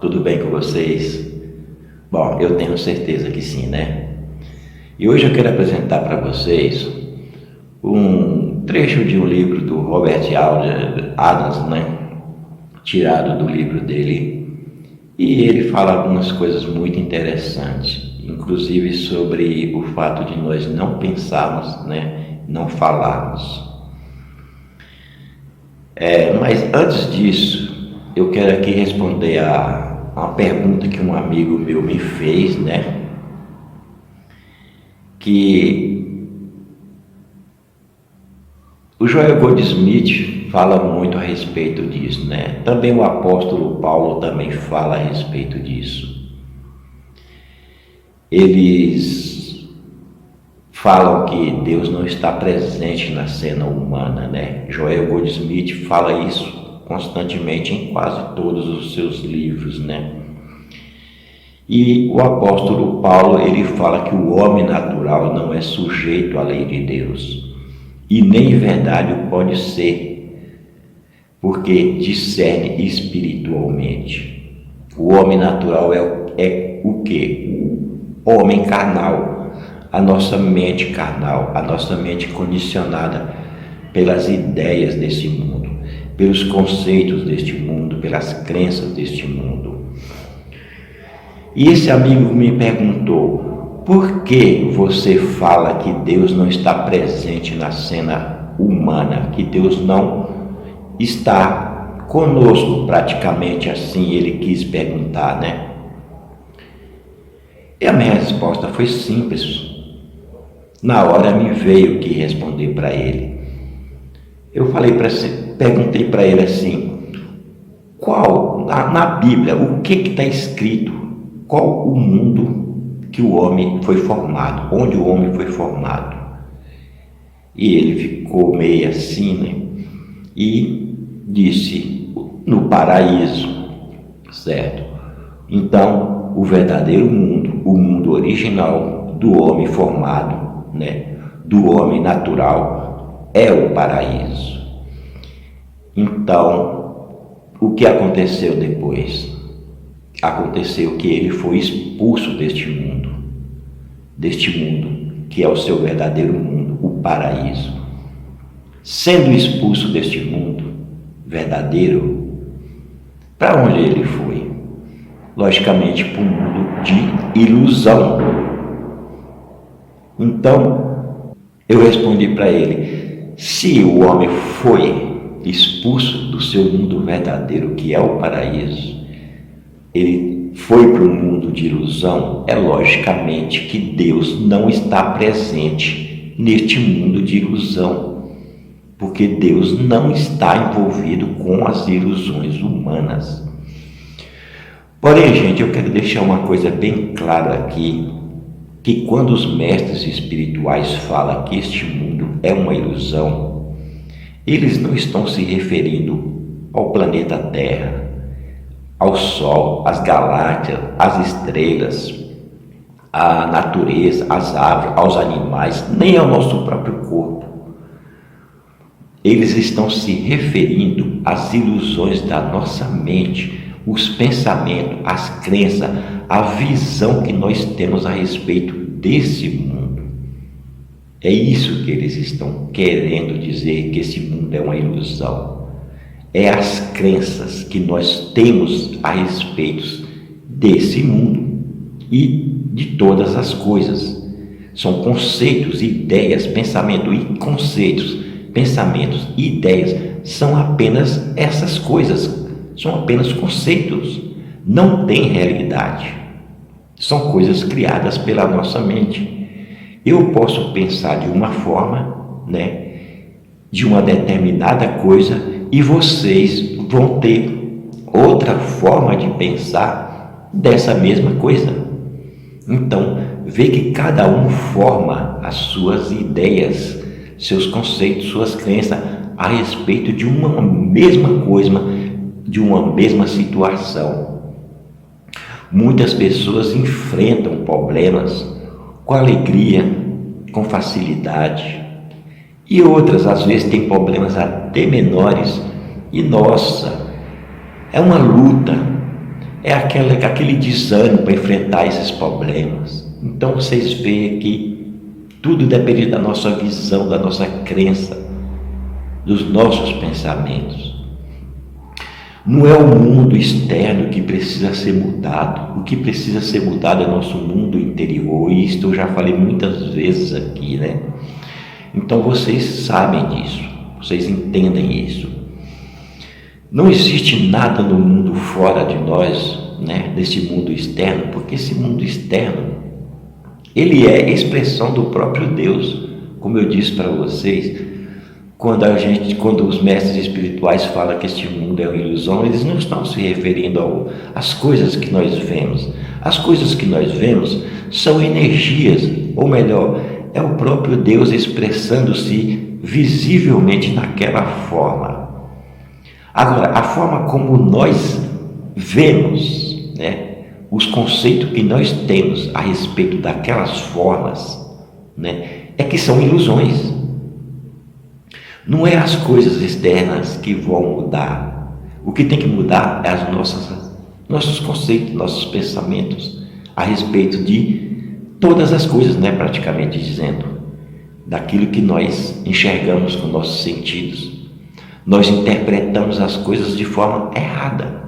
Tudo bem com vocês? Bom, eu tenho certeza que sim, né? E hoje eu quero apresentar para vocês um trecho de um livro do Robert Adams, né? Tirado do livro dele. E ele fala algumas coisas muito interessantes, inclusive sobre o fato de nós não pensarmos, né? Não falarmos. Mas antes disso, eu quero aqui responder a uma pergunta que um amigo meu me fez, né? Que o Joel Goldsmith fala muito a respeito disso, né? Também o apóstolo Paulo também fala a respeito disso. Eles falam que Deus não está presente na cena humana, né? Joel Goldsmith fala isso constantemente em quase todos os seus livros, né? E o apóstolo Paulo, ele fala que o homem natural não é sujeito à lei de Deus, e nem em verdade o pode ser, porque discerne espiritualmente. O homem natural é o quê? O homem carnal, a nossa mente carnal, a nossa mente condicionada pelas ideias desse mundo, pelos conceitos deste mundo, pelas crenças deste mundo. E esse amigo me perguntou: por que você fala que Deus não está presente na cena humana, que Deus não está conosco praticamente assim? Ele quis perguntar, né? E a minha resposta foi simples. Na hora me veio que responder para ele. Eu perguntei para ele assim: qual, na Bíblia, o que está escrito? Qual o mundo que o homem foi formado? Onde o homem foi formado? E ele ficou meio assim, né? E disse: no paraíso, certo? Então, o verdadeiro mundo, o mundo original do homem formado, né? Do homem natural, é o paraíso. Então, o que aconteceu depois? Aconteceu que ele foi expulso deste mundo que é o seu verdadeiro mundo, o paraíso. Sendo expulso deste mundo verdadeiro, para onde ele foi? Logicamente para um mundo de ilusão. Então, eu respondi para ele: se o homem foi expulso do seu mundo verdadeiro, que é o paraíso, ele foi para um mundo de ilusão, é logicamente que Deus não está presente neste mundo de ilusão, porque Deus não está envolvido com as ilusões humanas. Porém, gente, eu quero deixar uma coisa bem clara aqui, que quando os mestres espirituais falam que este mundo é uma ilusão, eles não estão se referindo ao planeta Terra, ao Sol, às galáxias, às estrelas, à natureza, às árvores, aos animais, nem ao nosso próprio corpo. Eles estão se referindo às ilusões da nossa mente, os pensamentos, as crenças, a visão que nós temos a respeito desse mundo. É isso que eles estão querendo dizer, que esse mundo é uma ilusão. É as crenças que nós temos a respeito desse mundo e de todas as coisas. São conceitos, ideias, pensamentos e conceitos, pensamentos e ideias são apenas essas coisas, são apenas conceitos, não tem realidade. São coisas criadas pela nossa mente. Eu posso pensar de uma forma, né, de uma determinada coisa, e vocês vão ter outra forma de pensar dessa mesma coisa. Então, vê que cada um forma as suas ideias, seus conceitos, suas crenças a respeito de uma mesma coisa, de uma mesma situação. Muitas pessoas enfrentam problemas com alegria, com facilidade, e outras às vezes têm problemas até menores e nossa, é uma luta, é aquele desânimo para enfrentar esses problemas. Então vocês veem que tudo depende da nossa visão, da nossa crença, dos nossos pensamentos. Não é o mundo externo que precisa ser mudado. O que precisa ser mudado é nosso mundo interior. E isto eu já falei muitas vezes aqui, né? Então vocês sabem disso, vocês entendem isso. Não existe nada no mundo fora de nós, né? Desse mundo externo, porque esse mundo externo, ele é expressão do próprio Deus. Como eu disse para vocês, quando os mestres espirituais falam que este mundo é uma ilusão, eles não estão se referindo às coisas que nós vemos. As coisas que nós vemos são energias, ou melhor, é o próprio Deus expressando-se visivelmente naquela forma. Agora, a forma como nós vemos, né, os conceitos que nós temos a respeito daquelas formas, né, é que são ilusões. Não é as coisas externas que vão mudar. O que tem que mudar é nossos conceitos, nossos pensamentos a respeito de todas as coisas, né, praticamente dizendo, daquilo que nós enxergamos com nossos sentidos. Nós interpretamos as coisas de forma errada.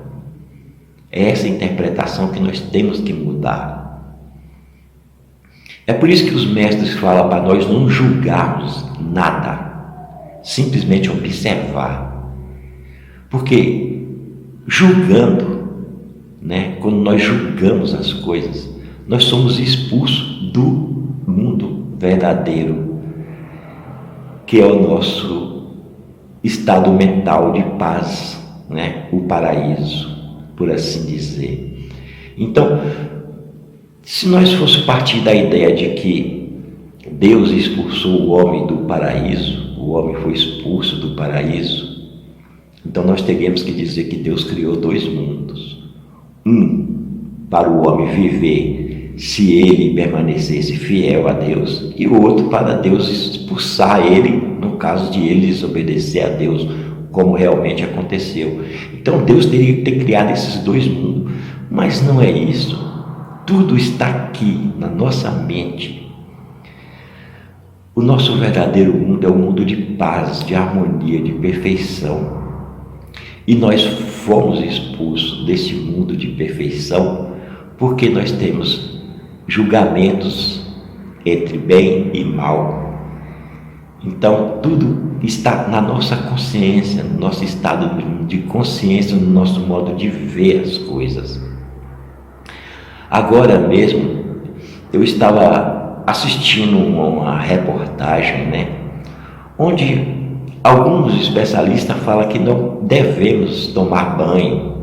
É essa interpretação que nós temos que mudar. É por isso que os mestres falam para nós não julgarmos nada. Simplesmente observar, porque julgando, né, quando nós julgamos as coisas, nós somos expulsos do mundo verdadeiro, que é o nosso estado mental de paz, né, o paraíso, por assim dizer. Então, se nós fosse partir da ideia de que Deus expulsou o homem do paraíso, o homem foi expulso do paraíso, então nós teríamos que dizer que Deus criou dois mundos. Um para o homem viver se ele permanecesse fiel a Deus, e o outro para Deus expulsar ele, no caso de ele desobedecer a Deus, como realmente aconteceu. Então Deus teria que ter criado esses dois mundos, mas não é isso. Tudo está aqui na nossa mente. O nosso verdadeiro mundo é um mundo de paz, de harmonia, de perfeição. E nós fomos expulsos desse mundo de perfeição porque nós temos julgamentos entre bem e mal. Então, tudo está na nossa consciência, no nosso estado de consciência, no nosso modo de ver as coisas. Agora mesmo, eu estava assistindo uma reportagem, né, onde alguns especialistas falam que não devemos tomar banho,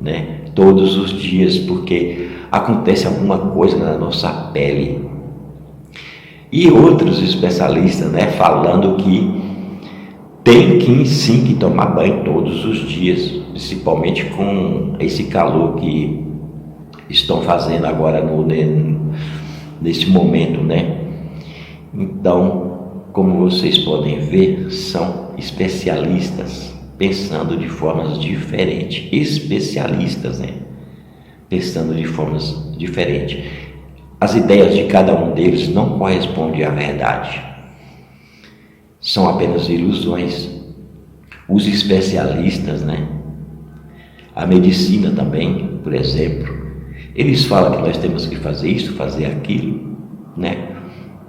né, todos os dias, porque acontece alguma coisa na nossa pele. E outros especialistas, né, falando que tem que sim que tomar banho todos os dias, principalmente com esse calor que estão fazendo agora nesse momento, né? Então, como vocês podem ver, são especialistas pensando de formas diferentes, especialistas, né? Pensando de formas diferentes. As ideias de cada um deles não correspondem à verdade, são apenas ilusões. Os especialistas, né? A medicina também, por exemplo, eles falam que nós temos que fazer isso, fazer aquilo, né?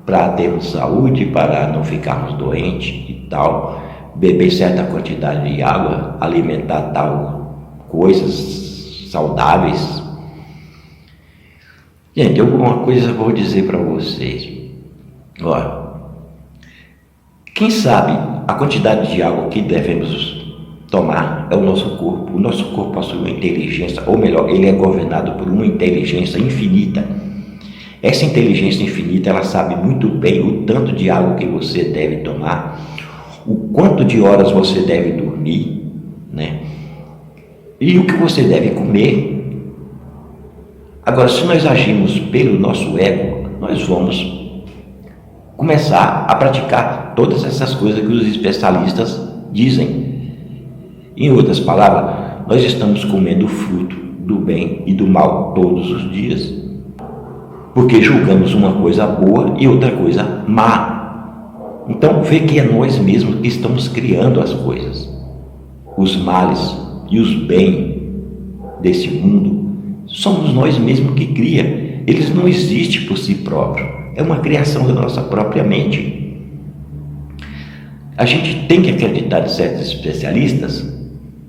Para termos saúde, para não ficarmos doentes e tal, beber certa quantidade de água, alimentar tal coisas saudáveis. Gente, alguma coisa eu vou dizer para vocês. Olha, quem sabe a quantidade de água que devemos tomar é o nosso corpo. O nosso corpo possui uma inteligência, ou melhor, ele é governado por uma inteligência infinita. Essa inteligência infinita, ela sabe muito bem o tanto de água que você deve tomar, o quanto de horas você deve dormir, né? E o que você deve comer. Agora, se nós agimos pelo nosso ego, nós vamos começar a praticar todas essas coisas que os especialistas dizem. Em outras palavras, nós estamos comendo o fruto do bem e do mal todos os dias, porque julgamos uma coisa boa e outra coisa má. Então vê que é nós mesmos que estamos criando as coisas. Os males e os bens desse mundo somos nós mesmos que cria. Eles não existem por si próprios. É uma criação da nossa própria mente. A gente tem que acreditar em certos especialistas?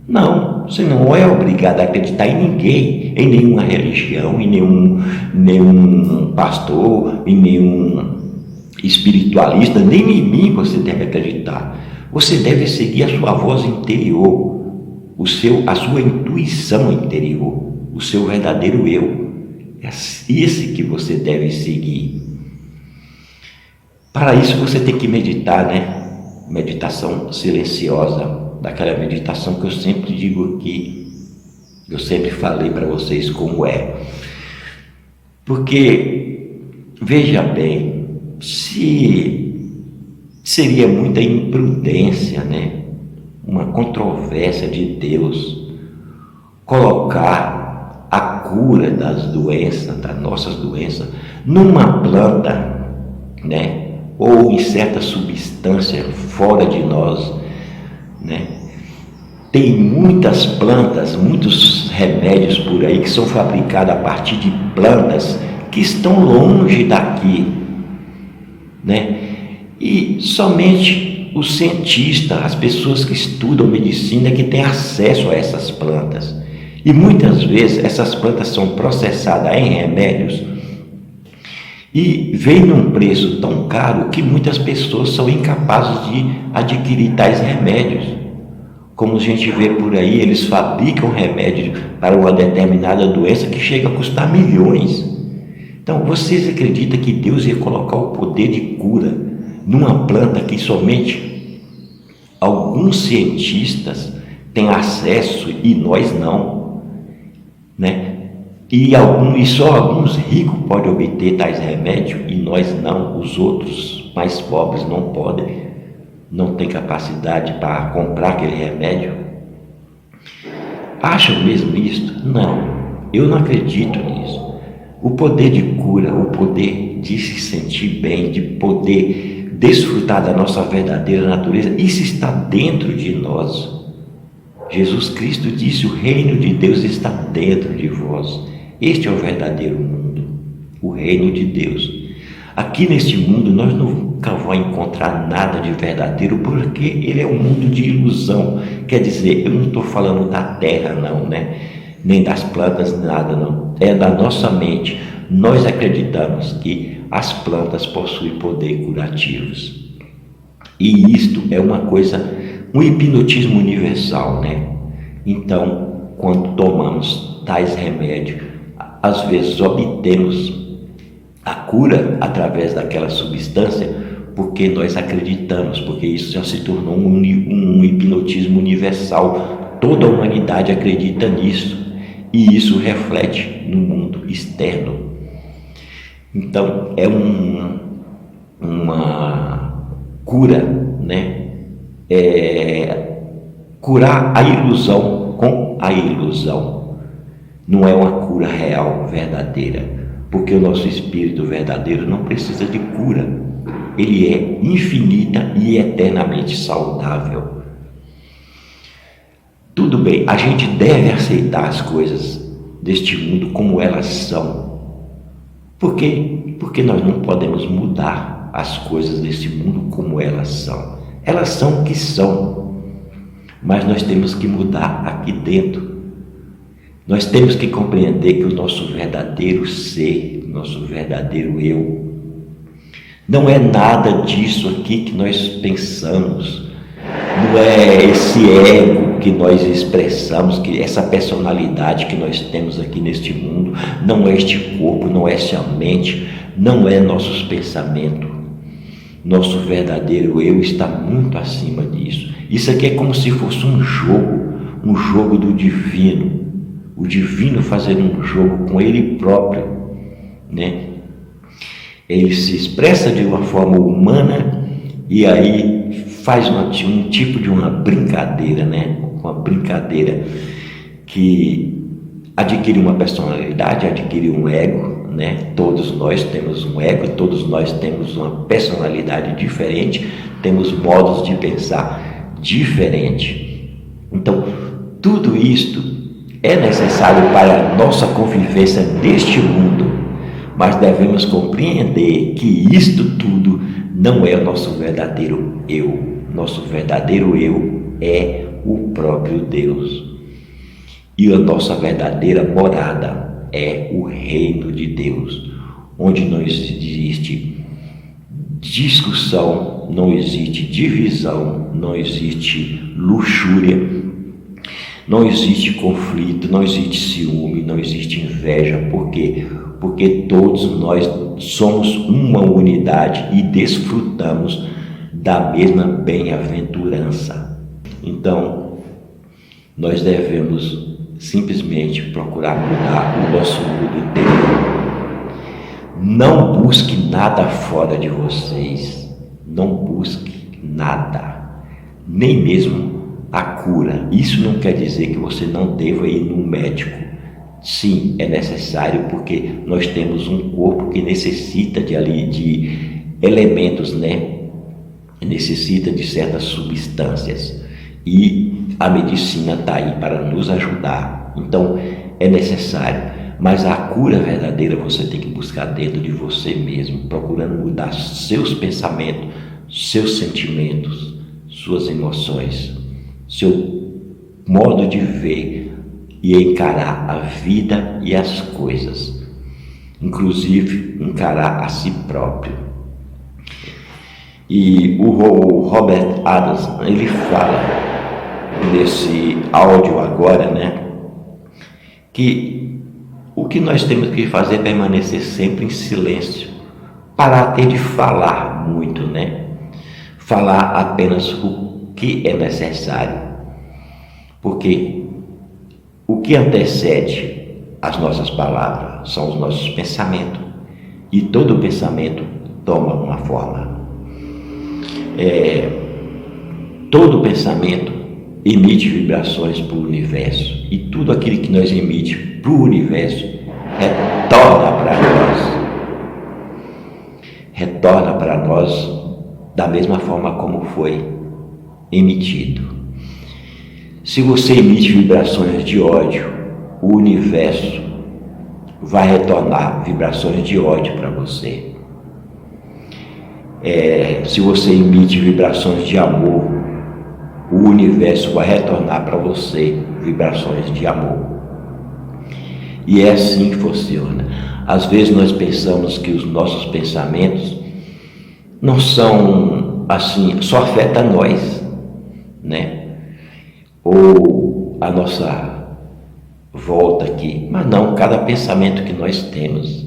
Não, você não é obrigado a acreditar em ninguém, em nenhuma religião, em nenhum pastor, em nenhum espiritualista, nem em mim você deve acreditar. Você deve seguir a sua voz interior, a sua intuição interior, o seu verdadeiro eu. É esse que você deve seguir. Para isso você tem que meditar, né? Meditação silenciosa, daquela meditação que eu sempre digo aqui, eu sempre falei para vocês como é. Porque, veja bem, se seria muita imprudência, né? Uma controvérsia de Deus colocar a cura das doenças, das nossas doenças, numa planta, né? Ou em certa substância fora de nós, né? Tem muitas plantas, muitos remédios por aí que são fabricados a partir de plantas que estão longe daqui, né? E somente os cientistas, as pessoas que estudam medicina, que têm acesso a essas plantas. E muitas vezes essas plantas são processadas em remédios e vem num preço tão caro que muitas pessoas são incapazes de adquirir tais remédios. Como a gente vê por aí, eles fabricam remédio para uma determinada doença que chega a custar milhões. Então, vocês acreditam que Deus ia colocar o poder de cura numa planta que somente alguns cientistas têm acesso e nós não, né? E só alguns ricos podem obter tais remédios e nós não, os outros mais pobres não podem, não têm capacidade para comprar aquele remédio. Acham mesmo isso? Não, eu não acredito nisso. O poder de cura, o poder de se sentir bem, de poder desfrutar da nossa verdadeira natureza, isso está dentro de nós. Jesus Cristo disse: o reino de Deus está dentro de vós. Este é o verdadeiro mundo, o reino de Deus. Aqui neste mundo nós nunca vamos encontrar nada de verdadeiro, porque ele é um mundo de ilusão. Quer dizer, eu não estou falando da terra não, né? Nem das plantas, nada não. É da nossa mente. Nós acreditamos que as plantas possuem poder curativos. E isto é uma coisa, um hipnotismo universal, né? Então, quando tomamos tais remédios, às vezes obtemos a cura através daquela substância, porque nós acreditamos, porque isso já se tornou um hipnotismo universal. Toda a humanidade acredita nisso, e isso reflete no mundo externo. Então é uma cura, né? Curar a ilusão com a ilusão. Não é uma cura real, verdadeira, porque o nosso espírito verdadeiro não precisa de cura. Ele é infinita e eternamente saudável. Tudo bem, a gente deve aceitar as coisas deste mundo como elas são. Por quê? Porque nós não podemos mudar as coisas desse mundo como elas são. Elas são o que são, mas nós temos que mudar aqui dentro. Nós temos que compreender que o nosso verdadeiro ser, nosso verdadeiro eu, não é nada disso aqui que nós pensamos, não é esse ego que nós expressamos, que essa personalidade que nós temos aqui neste mundo, não é este corpo, não é esta mente, não é nossos pensamentos. Nosso verdadeiro eu está muito acima disso. Isso aqui é como se fosse um jogo do divino. O divino fazendo um jogo com ele próprio, né? Ele se expressa de uma forma humana e aí faz um tipo de uma brincadeira, né? Uma brincadeira que adquirir uma personalidade, adquirir um ego, né? Todos nós temos um ego, todos nós temos uma personalidade diferente, temos modos de pensar diferente. Então, tudo isto é necessário para a nossa convivência neste mundo, mas devemos compreender que isto tudo não é o nosso verdadeiro eu. Nosso verdadeiro eu é o próprio Deus. E a nossa verdadeira morada é o reino de Deus, onde não existe discussão, não existe divisão, não existe luxúria, não existe conflito, não existe ciúme, não existe inveja. Por quê? Porque todos nós somos uma unidade e desfrutamos da mesma bem-aventurança. Então, nós devemos simplesmente procurar mudar o nosso mundo interior. Não busque nada fora de vocês, não busque nada, nem mesmo a cura. Isso não quer dizer que você não deva ir num médico. Sim, é necessário, porque nós temos um corpo que necessita de elementos, né? Necessita de certas substâncias. E a medicina está aí para nos ajudar. Então, é necessário. Mas a cura verdadeira você tem que buscar dentro de você mesmo, procurando mudar seus pensamentos, seus sentimentos, suas emoções, seu modo de ver e encarar a vida e as coisas, inclusive encarar a si próprio. E o Robert Adams, ele fala nesse áudio agora, né, que o que nós temos que fazer é permanecer sempre em silêncio, parar até de falar muito, né, falar apenas o que é necessário, porque o que antecede as nossas palavras são os nossos pensamentos, e todo pensamento toma uma forma. Todo pensamento emite vibrações para o universo, e tudo aquilo que nós emite para o universo retorna para nós da mesma forma como foi emitido. Se você emite vibrações de ódio, o universo vai retornar vibrações de ódio para você. Se você emite vibrações de amor, o universo vai retornar para você vibrações de amor. E é assim que funciona. Às vezes nós pensamos que os nossos pensamentos não são assim, só afeta nós, né? Ou a nossa volta aqui. Mas não, cada pensamento que nós temos,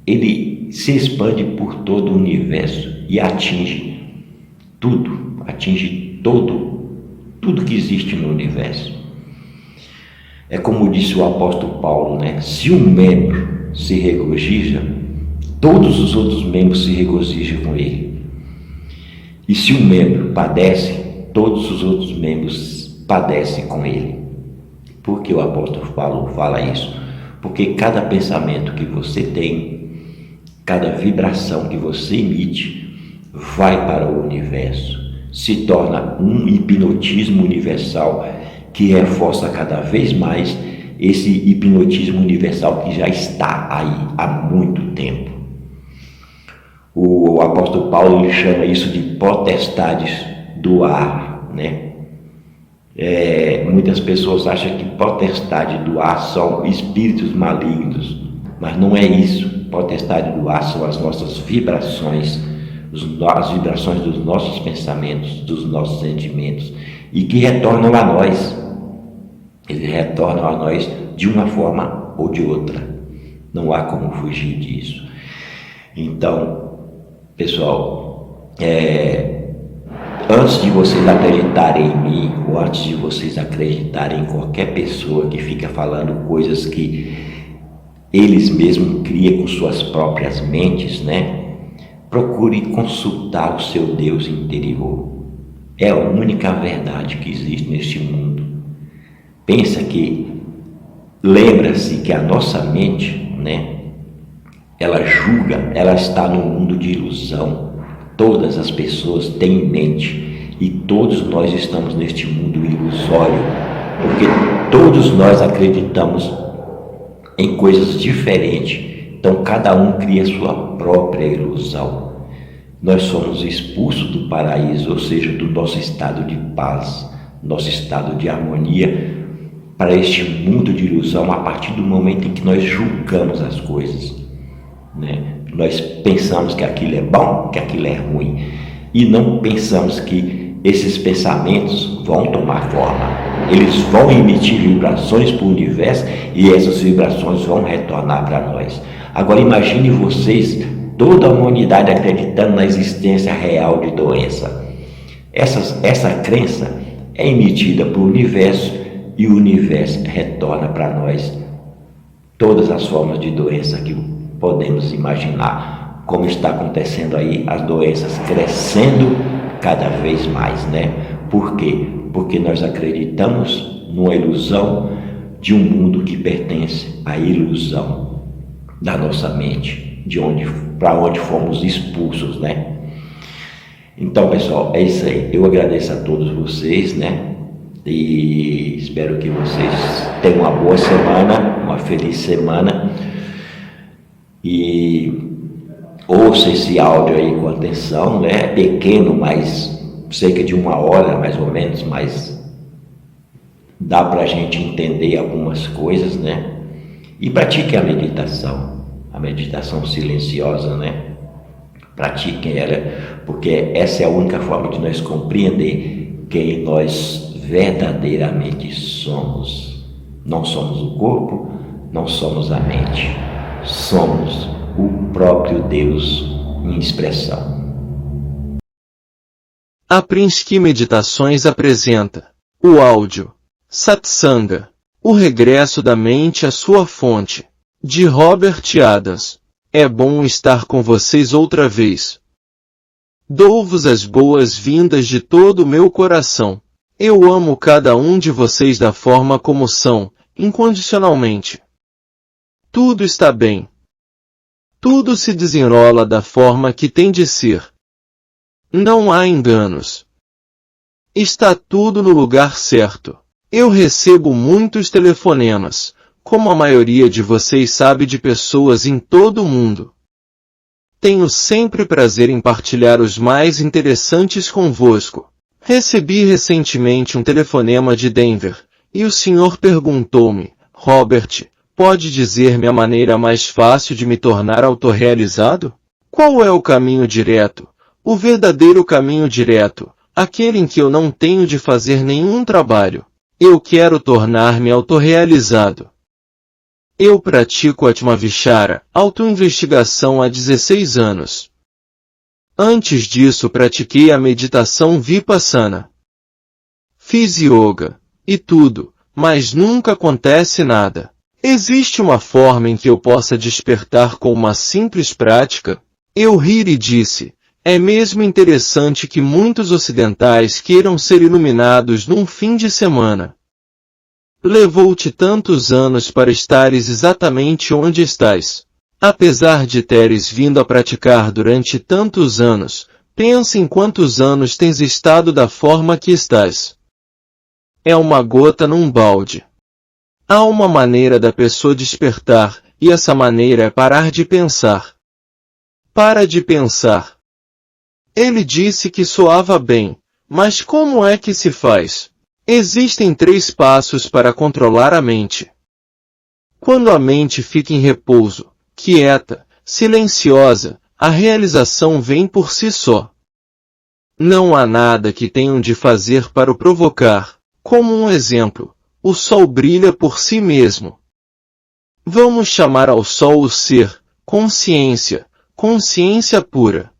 ele se expande por todo o universo e atinge tudo, atinge tudo que existe no universo. É como disse o apóstolo Paulo, né? Se um membro se regozija, todos os outros membros se regozijam com ele. E se um membro padece, todos os outros membros padecem com ele. Por que o apóstolo Paulo fala isso? Porque cada pensamento que você tem, cada vibração que você emite, vai para o universo, se torna um hipnotismo universal que reforça cada vez mais esse hipnotismo universal que já está aí há muito tempo. O apóstolo Paulo ele chama isso de potestades do ar, né? Muitas pessoas acham que potestade do ar são espíritos malignos, mas não é isso. Potestade do ar são as nossas vibrações, as vibrações dos nossos pensamentos, dos nossos sentimentos, e que retornam a nós. Eles retornam a nós de uma forma ou de outra. Não há como fugir disso. Então, pessoal, antes de vocês acreditarem em mim, ou antes de vocês acreditarem em qualquer pessoa que fica falando coisas que eles mesmos criam com suas próprias mentes, né? Procure consultar o seu Deus interior. É a única verdade que existe neste mundo. Pensa que lembra-se que a nossa mente, né, ela julga, ela está num mundo de ilusão. Todas as pessoas têm em mente, e todos nós estamos neste mundo ilusório, porque todos nós acreditamos em coisas diferentes. Então cada um cria sua própria ilusão. Nós somos expulsos do paraíso, ou seja, do nosso estado de paz, nosso estado de harmonia, para este mundo de ilusão a partir do momento em que nós julgamos as coisas, né? Nós pensamos que aquilo é bom, que aquilo é ruim, e não pensamos que esses pensamentos vão tomar forma. Eles vão emitir vibrações para o universo e essas vibrações vão retornar para nós. Agora imagine vocês, toda a humanidade acreditando na existência real de doença. Essa crença é emitida para o universo e o universo retorna para nós todas as formas de doença que podemos imaginar, como está acontecendo aí, as doenças crescendo cada vez mais, né? Por quê? Porque nós acreditamos numa ilusão de um mundo que pertence à ilusão da nossa mente, para onde fomos expulsos, né? Então, pessoal, é isso aí. Eu agradeço a todos vocês, né? E espero que vocês tenham uma boa semana, uma feliz semana. E ouça esse áudio aí com atenção, né? É pequeno, mas cerca de 1 hora mais ou menos, mas dá para a gente entender algumas coisas, né? E pratique a meditação silenciosa, né? Pratiquem ela, porque essa é a única forma de nós compreender quem nós verdadeiramente somos. Não somos o corpo, não somos a mente. Somos o próprio Deus em expressão. A Prinsky Meditações apresenta o áudio Satsanga, o regresso da mente à sua fonte, de Robert Adams. É bom estar com vocês outra vez. Dou-vos as boas-vindas de todo o meu coração. Eu amo cada um de vocês da forma como são, incondicionalmente. Tudo está bem. Tudo se desenrola da forma que tem de ser. Não há enganos. Está tudo no lugar certo. Eu recebo muitos telefonemas, como a maioria de vocês sabe, de pessoas em todo o mundo. Tenho sempre prazer em partilhar os mais interessantes convosco. Recebi recentemente um telefonema de Denver, e o senhor perguntou-me: Robert, pode dizer-me a maneira mais fácil de me tornar autorrealizado? Qual é o caminho direto, o verdadeiro caminho direto, aquele em que eu não tenho de fazer nenhum trabalho? Eu quero tornar-me autorrealizado. Eu pratico Atmavichara, autoinvestigação há 16 anos. Antes disso pratiquei a meditação Vipassana. Fiz yoga, e tudo, mas nunca acontece nada. Existe uma forma em que eu possa despertar com uma simples prática? Eu ri e disse: é mesmo interessante que muitos ocidentais queiram ser iluminados num fim de semana. Levou-te tantos anos para estares exatamente onde estás. Apesar de teres vindo a praticar durante tantos anos, pensa em quantos anos tens estado da forma que estás. É uma gota num balde. Há uma maneira da pessoa despertar, e essa maneira é parar de pensar. Para de pensar. Ele disse que soava bem, mas como é que se faz? Existem 3 passos para controlar a mente. Quando a mente fica em repouso, quieta, silenciosa, a realização vem por si só. Não há nada que tenham de fazer para o provocar. Como um exemplo, o sol brilha por si mesmo. Vamos chamar ao sol o ser, consciência pura.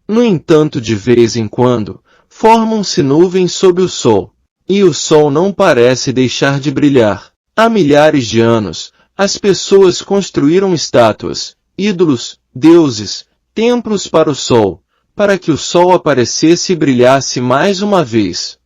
No entanto, de vez em quando, formam-se nuvens sob o sol, e o sol não parece deixar de brilhar. Há milhares de anos, as pessoas construíram estátuas, ídolos, deuses, templos para o sol, para que o sol aparecesse e brilhasse mais uma vez.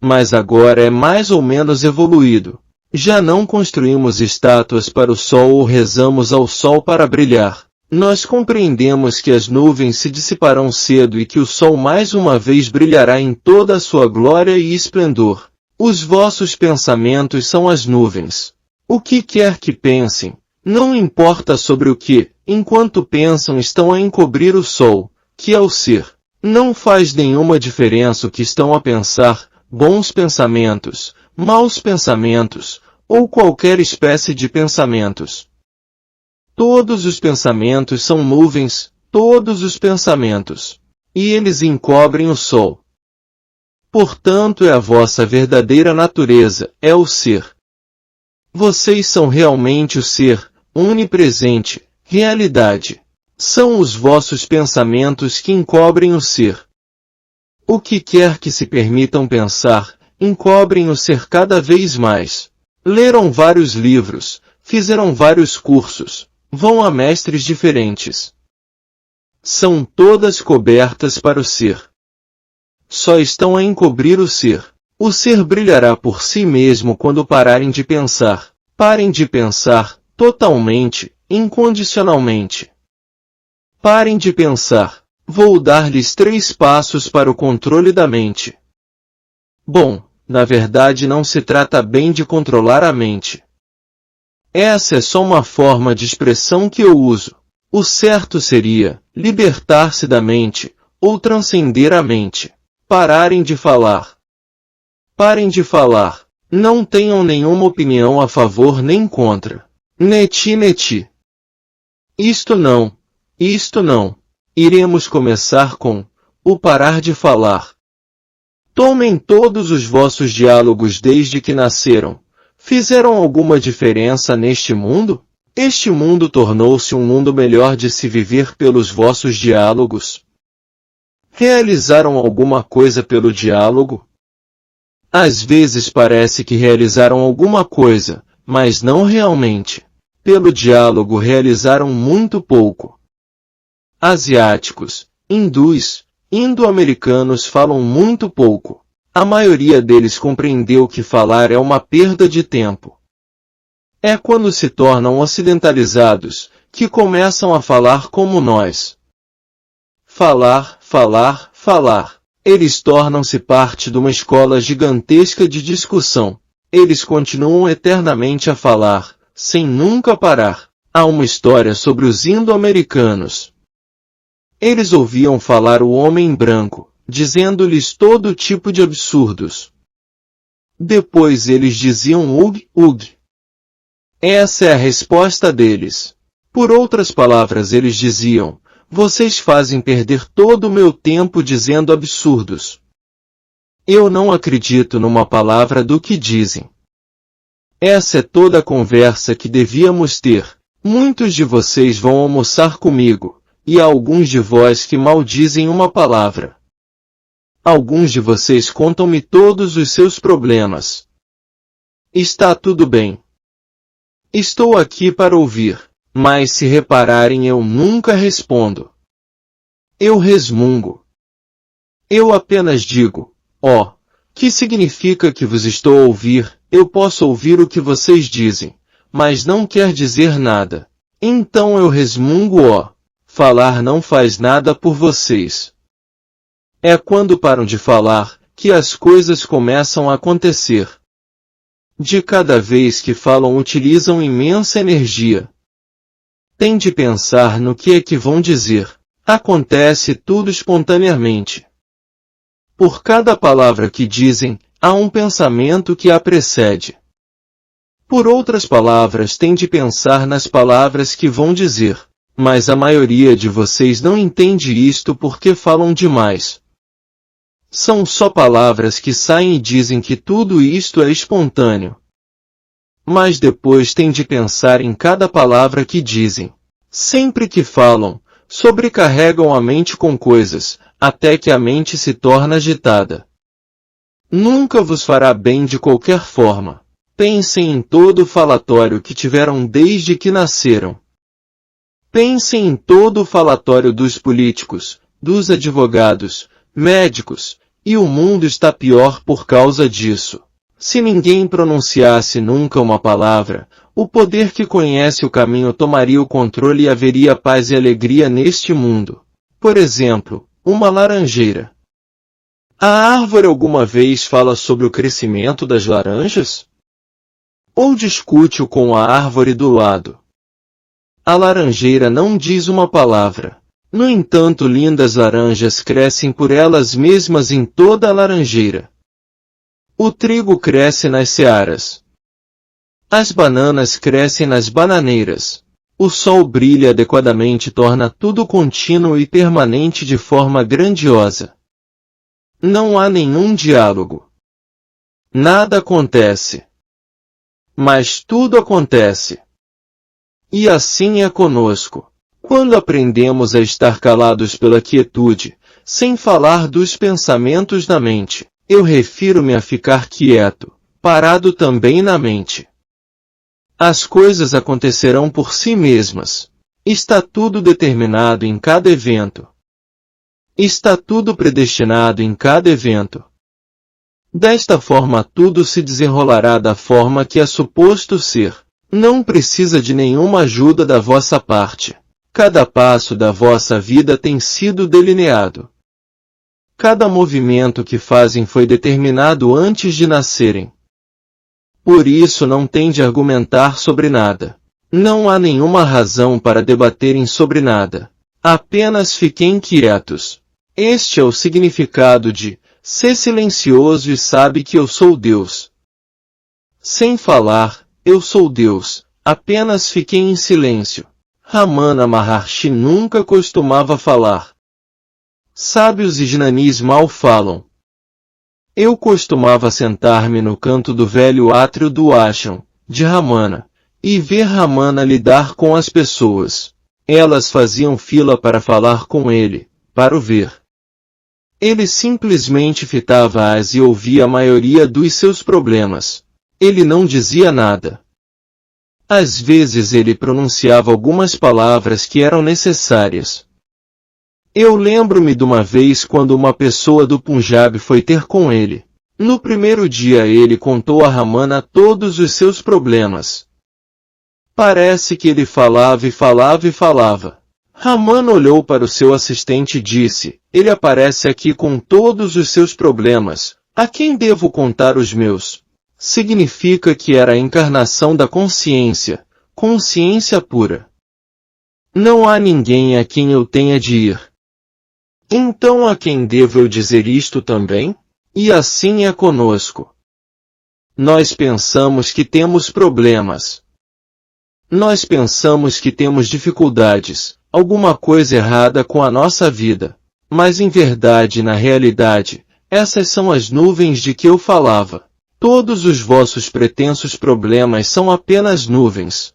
Mas agora é mais ou menos evoluído. Já não construímos estátuas para o sol ou rezamos ao sol para brilhar. Nós compreendemos que as nuvens se dissiparão cedo e que o sol mais uma vez brilhará em toda a sua glória e esplendor. Os vossos pensamentos são as nuvens. O que quer que pensem, não importa sobre o que, enquanto pensam estão a encobrir o sol, que é o ser. Não faz nenhuma diferença o que estão a pensar, bons pensamentos, maus pensamentos, ou qualquer espécie de pensamentos. Todos os pensamentos são nuvens, todos os pensamentos. E eles encobrem o sol. Portanto é a vossa verdadeira natureza, é o ser. Vocês são realmente o ser, onipresente, realidade. São os vossos pensamentos que encobrem o ser. O que quer que se permitam pensar, encobrem o ser cada vez mais. Leram vários livros, fizeram vários cursos, vão a mestres diferentes. São todas cobertas para o ser. Só estão a encobrir o ser. O ser brilhará por si mesmo quando pararem de pensar. Parem de pensar, totalmente, incondicionalmente. Parem de pensar. Vou dar-lhes 3 passos para o controle da mente. Bom, na verdade não se trata bem de controlar a mente. Essa é só uma forma de expressão que eu uso. O certo seria libertar-se da mente, ou transcender a mente. Pararem de falar. Parem de falar. Não tenham nenhuma opinião a favor nem contra. Neti neti. Isto não. Isto não. Iremos começar com o parar de falar. Tomem todos os vossos diálogos desde que nasceram. Fizeram alguma diferença neste mundo? Este mundo tornou-se um mundo melhor de se viver pelos vossos diálogos? Realizaram alguma coisa pelo diálogo? Às vezes parece que realizaram alguma coisa, mas não realmente. Pelo diálogo realizaram muito pouco. Asiáticos, hindus, indo-americanos falam muito pouco. A maioria deles compreendeu que falar é uma perda de tempo. É quando se tornam ocidentalizados, que começam a falar como nós. Falar, falar, falar. Eles tornam-se parte de uma escola gigantesca de discussão. Eles continuam eternamente a falar, sem nunca parar. Há uma história sobre os indo-americanos. Eles ouviam falar o homem branco, dizendo-lhes todo tipo de absurdos. Depois eles diziam ug, ug. Essa é a resposta deles. Por outras palavras eles diziam, vocês fazem perder todo o meu tempo dizendo absurdos. Eu não acredito numa palavra do que dizem. Essa é toda a conversa que devíamos ter. Muitos de vocês vão almoçar comigo, e há alguns de vós que maldizem uma palavra. Alguns de vocês contam-me todos os seus problemas. Está tudo bem. Estou aqui para ouvir, mas se repararem eu nunca respondo. Eu resmungo. Eu apenas digo, ó, que significa que vos estou a ouvir, eu posso ouvir o que vocês dizem, mas não quer dizer nada. Então eu resmungo, ó, falar não faz nada por vocês. É quando param de falar, que as coisas começam a acontecer. De cada vez que falam utilizam imensa energia. Tem de pensar no que é que vão dizer. Acontece tudo espontaneamente. Por cada palavra que dizem, há um pensamento que a precede. Por outras palavras, tem de pensar nas palavras que vão dizer. Mas a maioria de vocês não entende isto porque falam demais. São só palavras que saem e dizem que tudo isto é espontâneo. Mas depois tem de pensar em cada palavra que dizem. Sempre que falam, sobrecarregam a mente com coisas, até que a mente se torna agitada. Nunca vos fará bem de qualquer forma. Pensem em todo o falatório que tiveram desde que nasceram. Pensem em todo o falatório dos políticos, dos advogados, médicos, e o mundo está pior por causa disso. Se ninguém pronunciasse nunca uma palavra, o poder que conhece o caminho tomaria o controle e haveria paz e alegria neste mundo. Por exemplo, uma laranjeira. A árvore alguma vez fala sobre o crescimento das laranjas? Ou discute-o com a árvore do lado? A laranjeira não diz uma palavra. No entanto, lindas laranjas crescem por elas mesmas em toda a laranjeira. O trigo cresce nas searas. As bananas crescem nas bananeiras. O sol brilha adequadamente e torna tudo contínuo e permanente de forma grandiosa. Não há nenhum diálogo. Nada acontece. Mas tudo acontece. E assim é conosco. Quando aprendemos a estar calados pela quietude, sem falar dos pensamentos da mente, eu refiro-me a ficar quieto, parado também na mente. As coisas acontecerão por si mesmas. Está tudo determinado em cada evento. Está tudo predestinado em cada evento. Desta forma tudo se desenrolará da forma que é suposto ser. Não precisa de nenhuma ajuda da vossa parte. Cada passo da vossa vida tem sido delineado. Cada movimento que fazem foi determinado antes de nascerem. Por isso não tem de argumentar sobre nada. Não há nenhuma razão para debaterem sobre nada. Apenas fiquem quietos. Este é o significado de ser silencioso e sabe que eu sou Deus. Sem falar, eu sou Deus. Apenas fiquem em silêncio. Ramana Maharshi nunca costumava falar. Sábios e jnanis mal falam. Eu costumava sentar-me no canto do velho átrio do ashram, de Ramana, e ver Ramana lidar com as pessoas. Elas faziam fila para falar com ele, para o ver. Ele simplesmente fitava-as e ouvia a maioria dos seus problemas. Ele não dizia nada. Às vezes ele pronunciava algumas palavras que eram necessárias. Eu lembro-me de uma vez quando uma pessoa do Punjab foi ter com ele. No primeiro dia ele contou a Ramana todos os seus problemas. Parece que ele falava e falava e falava. Ramana olhou para o seu assistente e disse, ele aparece aqui com todos os seus problemas, a quem devo contar os meus? Significa que era a encarnação da consciência, consciência pura. Não há ninguém a quem eu tenha de ir. Então a quem devo eu dizer isto também? E assim é conosco. Nós pensamos que temos problemas. Nós pensamos que temos dificuldades, alguma coisa errada com a nossa vida. Mas em verdade, na realidade, essas são as nuvens de que eu falava. Todos os vossos pretensos problemas são apenas nuvens.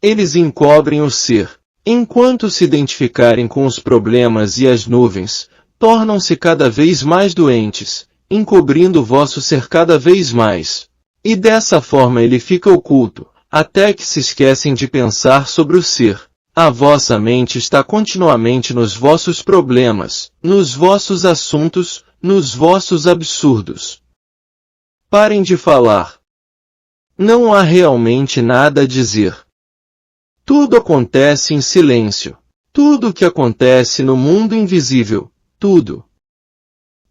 Eles encobrem o ser. Enquanto se identificarem com os problemas e as nuvens, tornam-se cada vez mais doentes, encobrindo o vosso ser cada vez mais. E dessa forma ele fica oculto, até que se esquecem de pensar sobre o ser. A vossa mente está continuamente nos vossos problemas, nos vossos assuntos, nos vossos absurdos. Parem de falar. Não há realmente nada a dizer. Tudo acontece em silêncio. Tudo o que acontece no mundo invisível, tudo.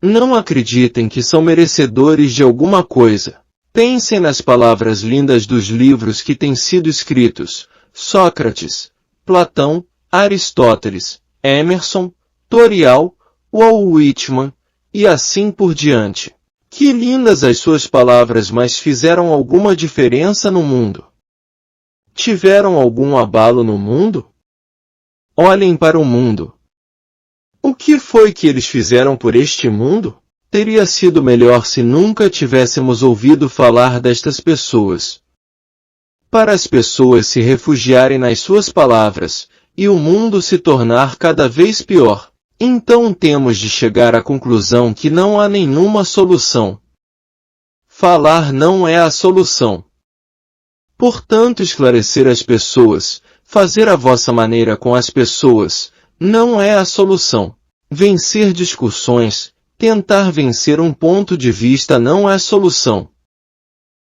Não acreditem que são merecedores de alguma coisa. Pensem nas palavras lindas dos livros que têm sido escritos. Sócrates, Platão, Aristóteles, Emerson, Torial, Walt Whitman, e assim por diante. Que lindas as suas palavras, mas fizeram alguma diferença no mundo? Tiveram algum abalo no mundo? Olhem para o mundo. O que foi que eles fizeram por este mundo? Teria sido melhor se nunca tivéssemos ouvido falar destas pessoas. Para as pessoas se refugiarem nas suas palavras, e o mundo se tornar cada vez pior, então temos de chegar à conclusão que não há nenhuma solução. Falar não é a solução. Portanto, esclarecer as pessoas, fazer a vossa maneira com as pessoas, não é a solução. Vencer discussões, tentar vencer um ponto de vista não é a solução.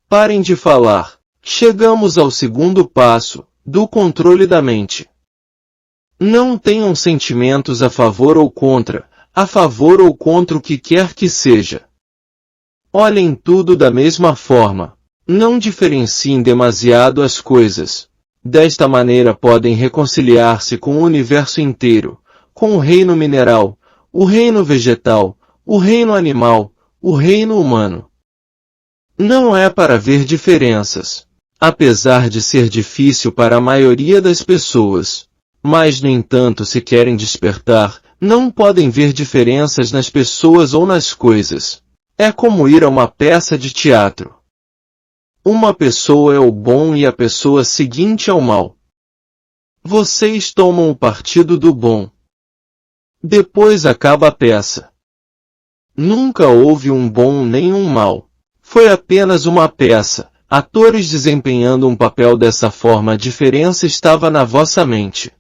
Parem de falar. Chegamos ao segundo passo, do controle da mente. Não tenham sentimentos a favor ou contra o que quer que seja. Olhem tudo da mesma forma. Não diferenciem demasiado as coisas. Desta maneira podem reconciliar-se com o universo inteiro, com o reino mineral, o reino vegetal, o reino animal, o reino humano. Não é para ver diferenças, apesar de ser difícil para a maioria das pessoas. Mas, no entanto, se querem despertar, não podem ver diferenças nas pessoas ou nas coisas. É como ir a uma peça de teatro. Uma pessoa é o bom e a pessoa seguinte é o mal. Vocês tomam o partido do bom. Depois acaba a peça. Nunca houve um bom nem um mal. Foi apenas uma peça, atores desempenhando um papel dessa forma. A diferença estava na vossa mente.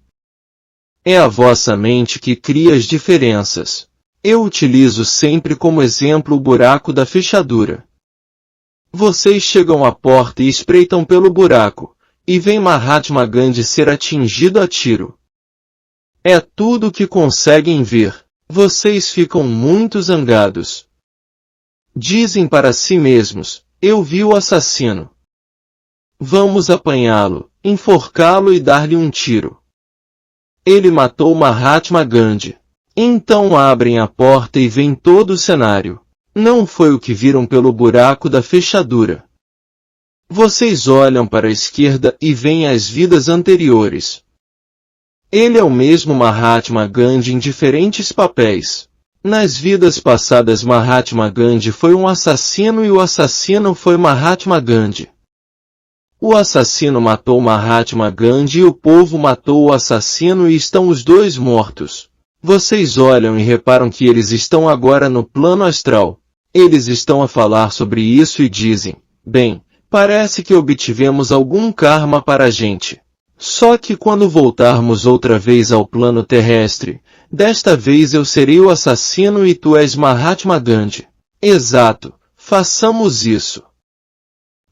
É a vossa mente que cria as diferenças. Eu utilizo sempre como exemplo o buraco da fechadura. Vocês chegam à porta e espreitam pelo buraco, e vem Mahatma Gandhi ser atingido a tiro. É tudo o que conseguem ver. Vocês ficam muito zangados. Dizem para si mesmos, eu vi o assassino. Vamos apanhá-lo, enforcá-lo e dar-lhe um tiro. Ele matou Mahatma Gandhi. Então abrem a porta e veem todo o cenário. Não foi o que viram pelo buraco da fechadura. Vocês olham para a esquerda e veem as vidas anteriores. Ele é o mesmo Mahatma Gandhi em diferentes papéis. Nas vidas passadas Mahatma Gandhi foi um assassino e o assassino foi Mahatma Gandhi. O assassino matou Mahatma Gandhi e o povo matou o assassino e estão os dois mortos. Vocês olham e reparam que eles estão agora no plano astral. Eles estão a falar sobre isso e dizem, bem, parece que obtivemos algum karma para a gente. Só que quando voltarmos outra vez ao plano terrestre, desta vez eu serei o assassino e tu és Mahatma Gandhi. Exato, façamos isso.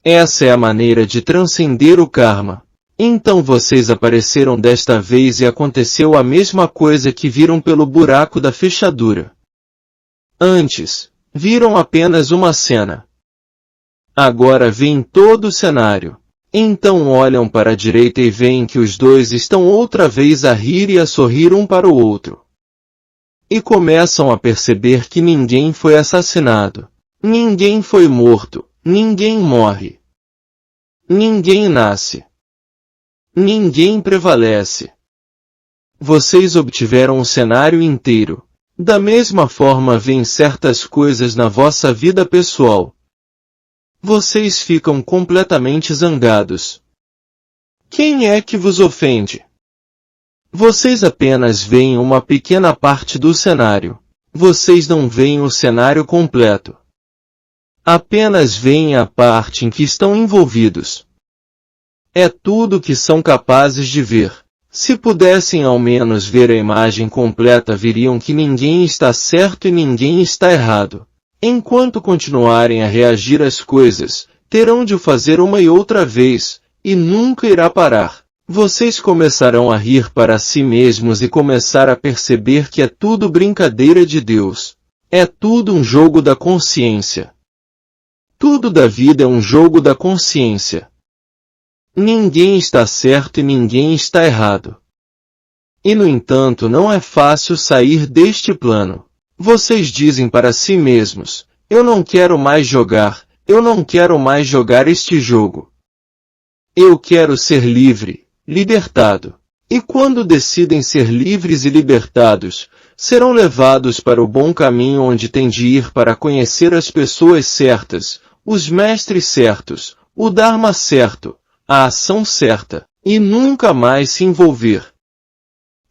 Essa é a maneira de transcender o karma. Então vocês apareceram desta vez e aconteceu a mesma coisa que viram pelo buraco da fechadura. Antes, viram apenas uma cena. Agora veem todo o cenário. Então olham para a direita e veem que os dois estão outra vez a rir e a sorrir um para o outro. E começam a perceber que ninguém foi assassinado. Ninguém foi morto. Ninguém morre. Ninguém nasce. Ninguém prevalece. Vocês obtiveram o cenário inteiro. Da mesma forma veem certas coisas na vossa vida pessoal. Vocês ficam completamente zangados. Quem é que vos ofende? Vocês apenas veem uma pequena parte do cenário. Vocês não veem o cenário completo. Apenas veem a parte em que estão envolvidos. É tudo o que são capazes de ver. Se pudessem ao menos ver a imagem completa, viriam que ninguém está certo e ninguém está errado. Enquanto continuarem a reagir às coisas, terão de o fazer uma e outra vez, e nunca irá parar. Vocês começarão a rir para si mesmos e começar a perceber que é tudo brincadeira de Deus. É tudo um jogo da consciência. Tudo da vida é um jogo da consciência. Ninguém está certo e ninguém está errado. E no entanto não é fácil sair deste plano. Vocês dizem para si mesmos, eu não quero mais jogar este jogo. Eu quero ser livre, libertado. E quando decidem ser livres e libertados, serão levados para o bom caminho onde têm de ir para conhecer as pessoas certas, os mestres certos, o Dharma certo, a ação certa, e nunca mais se envolver.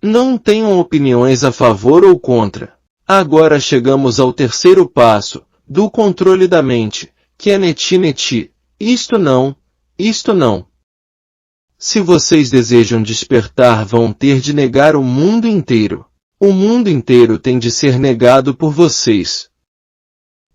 Não tenham opiniões a favor ou contra. Agora chegamos ao terceiro passo, do controle da mente, que é neti-neti. Isto não. Se vocês desejam despertar, vão ter de negar o mundo inteiro. O mundo inteiro tem de ser negado por vocês.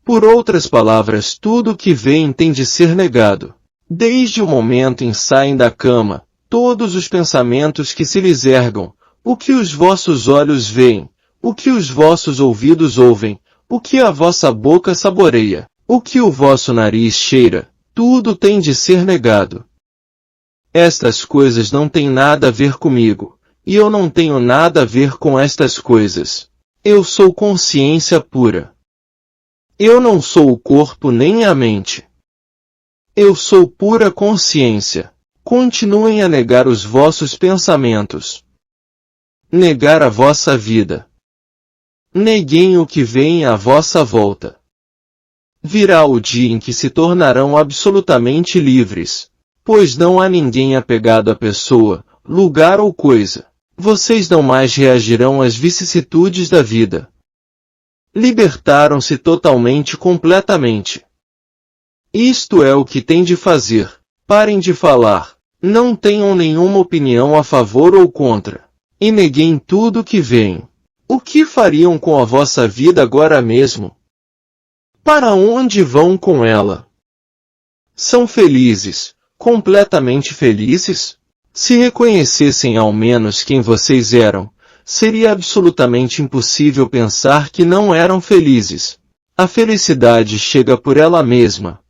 Por outras palavras, tudo que vem tem de ser negado. Desde o momento em que saem da cama, todos os pensamentos que se lhes ergam, o que os vossos olhos veem, o que os vossos ouvidos ouvem, o que a vossa boca saboreia, o que o vosso nariz cheira, tudo tem de ser negado. Estas coisas não têm nada a ver comigo, e eu não tenho nada a ver com estas coisas. Eu sou consciência pura. Eu não sou o corpo nem a mente. Eu sou pura consciência. Continuem a negar os vossos pensamentos. Negar a vossa vida. Neguem o que vem à vossa volta. Virá o dia em que se tornarão absolutamente livres, pois não há ninguém apegado a pessoa, lugar ou coisa. Vocês não mais reagirão às vicissitudes da vida. Libertaram-se totalmente e completamente. Isto é o que têm de fazer. Parem de falar. Não tenham nenhuma opinião a favor ou contra. E neguem tudo que vem. O que fariam com a vossa vida agora mesmo? Para onde vão com ela? São felizes, completamente felizes? Se reconhecessem ao menos quem vocês eram, seria absolutamente impossível pensar que não eram felizes. A felicidade chega por ela mesma.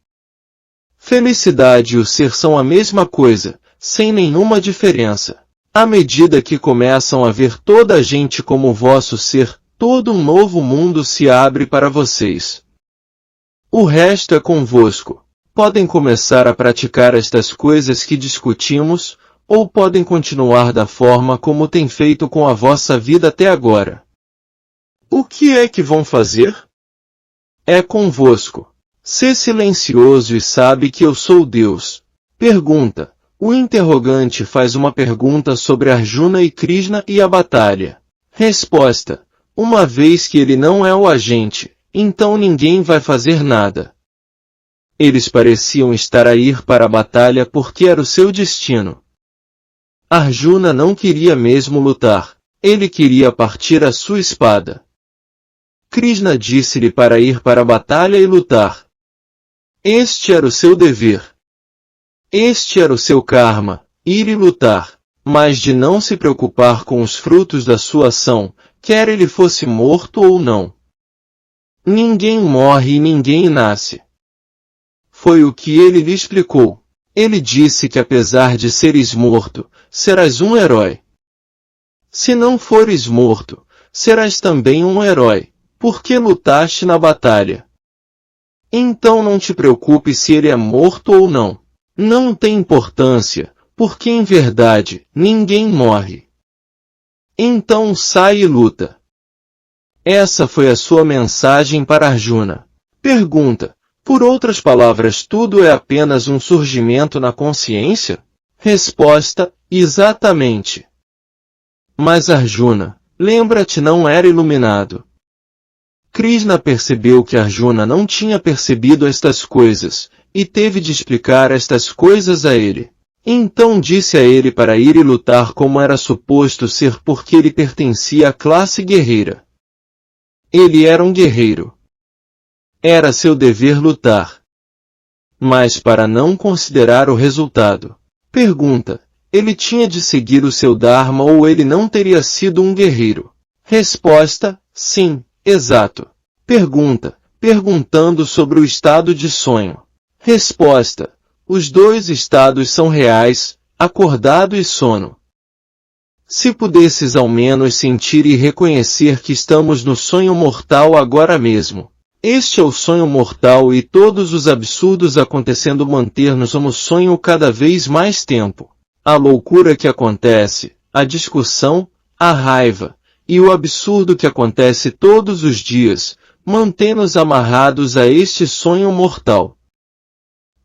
Felicidade e o ser são a mesma coisa, sem nenhuma diferença. À medida que começam a ver toda a gente como vosso ser, todo um novo mundo se abre para vocês. O resto é convosco. Podem começar a praticar estas coisas que discutimos, ou podem continuar da forma como têm feito com a vossa vida até agora. O que é que vão fazer? É convosco. Sê silencioso e sabe que eu sou Deus. Pergunta. O interrogante faz uma pergunta sobre Arjuna e Krishna e a batalha. Resposta. Uma vez que ele não é o agente, então ninguém vai fazer nada. Eles pareciam estar a ir para a batalha porque era o seu destino. Arjuna não queria mesmo lutar. Ele queria partir a sua espada. Krishna disse-lhe para ir para a batalha e lutar. Este era o seu dever. Este era o seu karma, ir e lutar, mas de não se preocupar com os frutos da sua ação, quer ele fosse morto ou não. Ninguém morre e ninguém nasce. Foi o que ele lhe explicou. Ele disse que apesar de seres morto, serás um herói. Se não fores morto, serás também um herói, porque lutaste na batalha. Então não te preocupe se ele é morto ou não. Não tem importância, porque em verdade, ninguém morre. Então sai e luta. Essa foi a sua mensagem para Arjuna. Pergunta. Por outras palavras, tudo é apenas um surgimento na consciência? Resposta. Exatamente. Mas Arjuna, lembra-te, não era iluminado. Krishna percebeu que Arjuna não tinha percebido estas coisas, e teve de explicar estas coisas a ele. Então disse a ele para ir e lutar como era suposto ser porque ele pertencia à classe guerreira. Ele era um guerreiro. Era seu dever lutar. Mas para não considerar o resultado. Pergunta. Ele tinha de seguir o seu Dharma ou ele não teria sido um guerreiro? Resposta. Sim, exato. Pergunta. Perguntando sobre o estado de sonho. Resposta. Os dois estados são reais, acordado e sono. Se pudesses ao menos sentir e reconhecer que estamos no sonho mortal agora mesmo. Este é o sonho mortal e todos os absurdos acontecendo manter-nos no sonho cada vez mais tempo. A loucura que acontece, a discussão, a raiva, e o absurdo que acontece todos os dias, mantém-nos amarrados a este sonho mortal.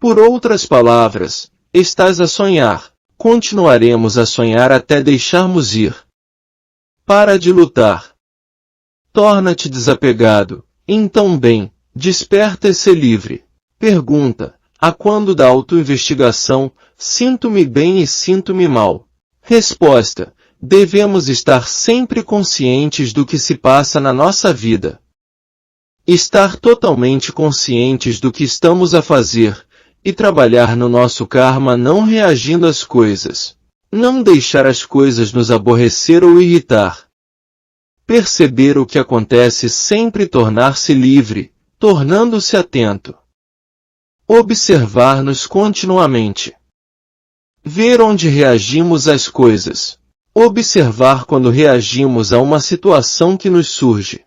Por outras palavras, estás a sonhar. Continuaremos a sonhar até deixarmos ir. Para de lutar. Torna-te desapegado. Então bem, desperta e ser livre. Pergunta. A quando da autoinvestigação, sinto-me bem e sinto-me mal? Resposta. Devemos estar sempre conscientes do que se passa na nossa vida. Estar totalmente conscientes do que estamos a fazer, e trabalhar no nosso karma não reagindo às coisas. Não deixar as coisas nos aborrecer ou irritar. Perceber o que acontece sempre tornar-se livre, tornando-se atento. Observar-nos continuamente. Ver onde reagimos às coisas. Observar quando reagimos a uma situação que nos surge.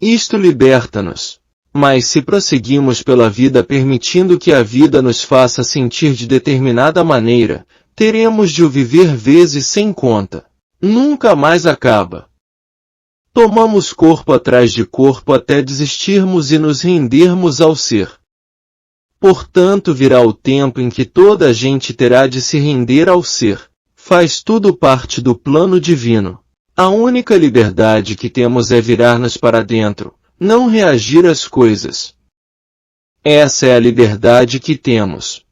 Isto liberta-nos. Mas se prosseguimos pela vida permitindo que a vida nos faça sentir de determinada maneira, teremos de o viver vezes sem conta. Nunca mais acaba. Tomamos corpo atrás de corpo até desistirmos e nos rendermos ao ser. Portanto virá o tempo em que toda a gente terá de se render ao ser. Faz tudo parte do plano divino. A única liberdade que temos é virar-nos para dentro, não reagir às coisas. Essa é a liberdade que temos.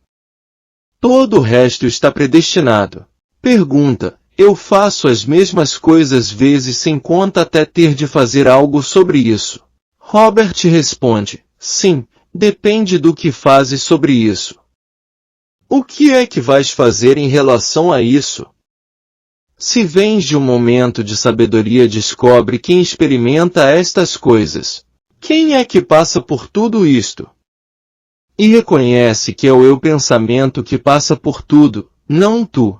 Todo o resto está predestinado. Pergunta: eu faço as mesmas coisas vezes sem conta até ter de fazer algo sobre isso? Robert responde: sim, depende do que fazes sobre isso. O que é que vais fazer em relação a isso? Se vens de um momento de sabedoria, descobre quem experimenta estas coisas. Quem é que passa por tudo isto? E reconhece que é o eu pensamento que passa por tudo, não tu.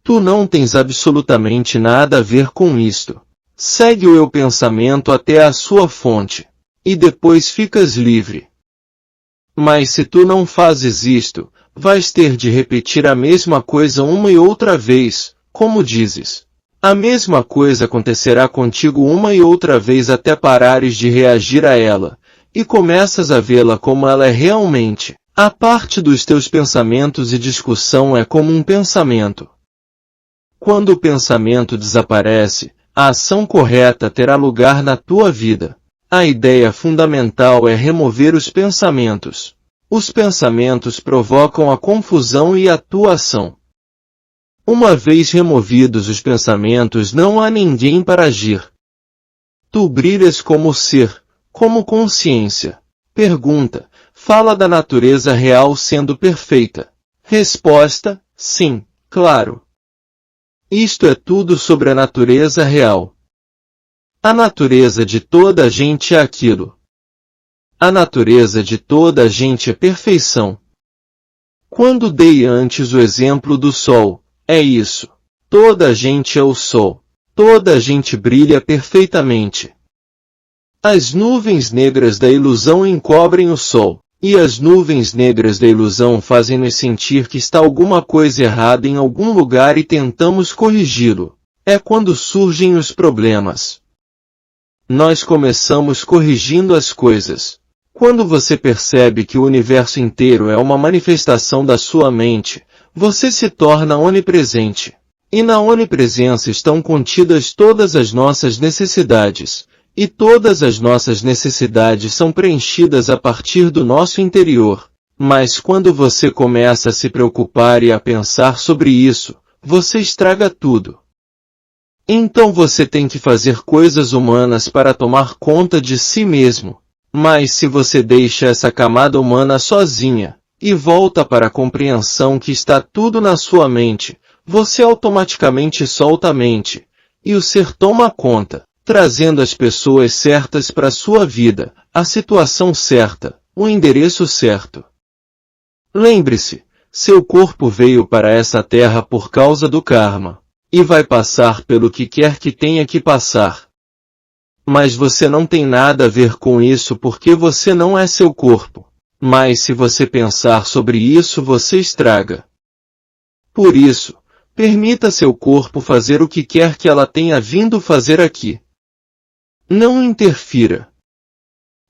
Tu não tens absolutamente nada a ver com isto. Segue o eu pensamento até a sua fonte, e depois ficas livre. Mas se tu não fazes isto, vais ter de repetir a mesma coisa uma e outra vez, como dizes. A mesma coisa acontecerá contigo uma e outra vez até parares de reagir a ela, e começas a vê-la como ela é realmente. A parte dos teus pensamentos e discussão é como um pensamento. Quando o pensamento desaparece, a ação correta terá lugar na tua vida. A ideia fundamental é remover os pensamentos. Os pensamentos provocam a confusão e a tua ação. Uma vez removidos os pensamentos, não há ninguém para agir. Tu brilhas como ser, como consciência. Pergunta: fala da natureza real sendo perfeita. Resposta: sim, claro. Isto é tudo sobre a natureza real. A natureza de toda a gente é aquilo. A natureza de toda a gente é perfeição. Quando dei antes o exemplo do sol, é isso. Toda a gente é o sol. Toda a gente brilha perfeitamente. As nuvens negras da ilusão encobrem o sol, e as nuvens negras da ilusão fazem-nos sentir que está alguma coisa errada em algum lugar e tentamos corrigi-lo. É quando surgem os problemas. Nós começamos corrigindo as coisas. Quando você percebe que o universo inteiro é uma manifestação da sua mente, você se torna onipresente. E na onipresença estão contidas todas as nossas necessidades, e todas as nossas necessidades são preenchidas a partir do nosso interior. Mas quando você começa a se preocupar e a pensar sobre isso, você estraga tudo. Então você tem que fazer coisas humanas para tomar conta de si mesmo. Mas se você deixa essa camada humana sozinha, e volta para a compreensão que está tudo na sua mente, você automaticamente solta a mente, e o ser toma conta, trazendo as pessoas certas para a sua vida, a situação certa, o endereço certo. Lembre-se, seu corpo veio para essa terra por causa do karma, e vai passar pelo que quer que tenha que passar. Mas você não tem nada a ver com isso porque você não é seu corpo. Mas se você pensar sobre isso, você estraga. Por isso, permita seu corpo fazer o que quer que ela tenha vindo fazer aqui. Não interfira.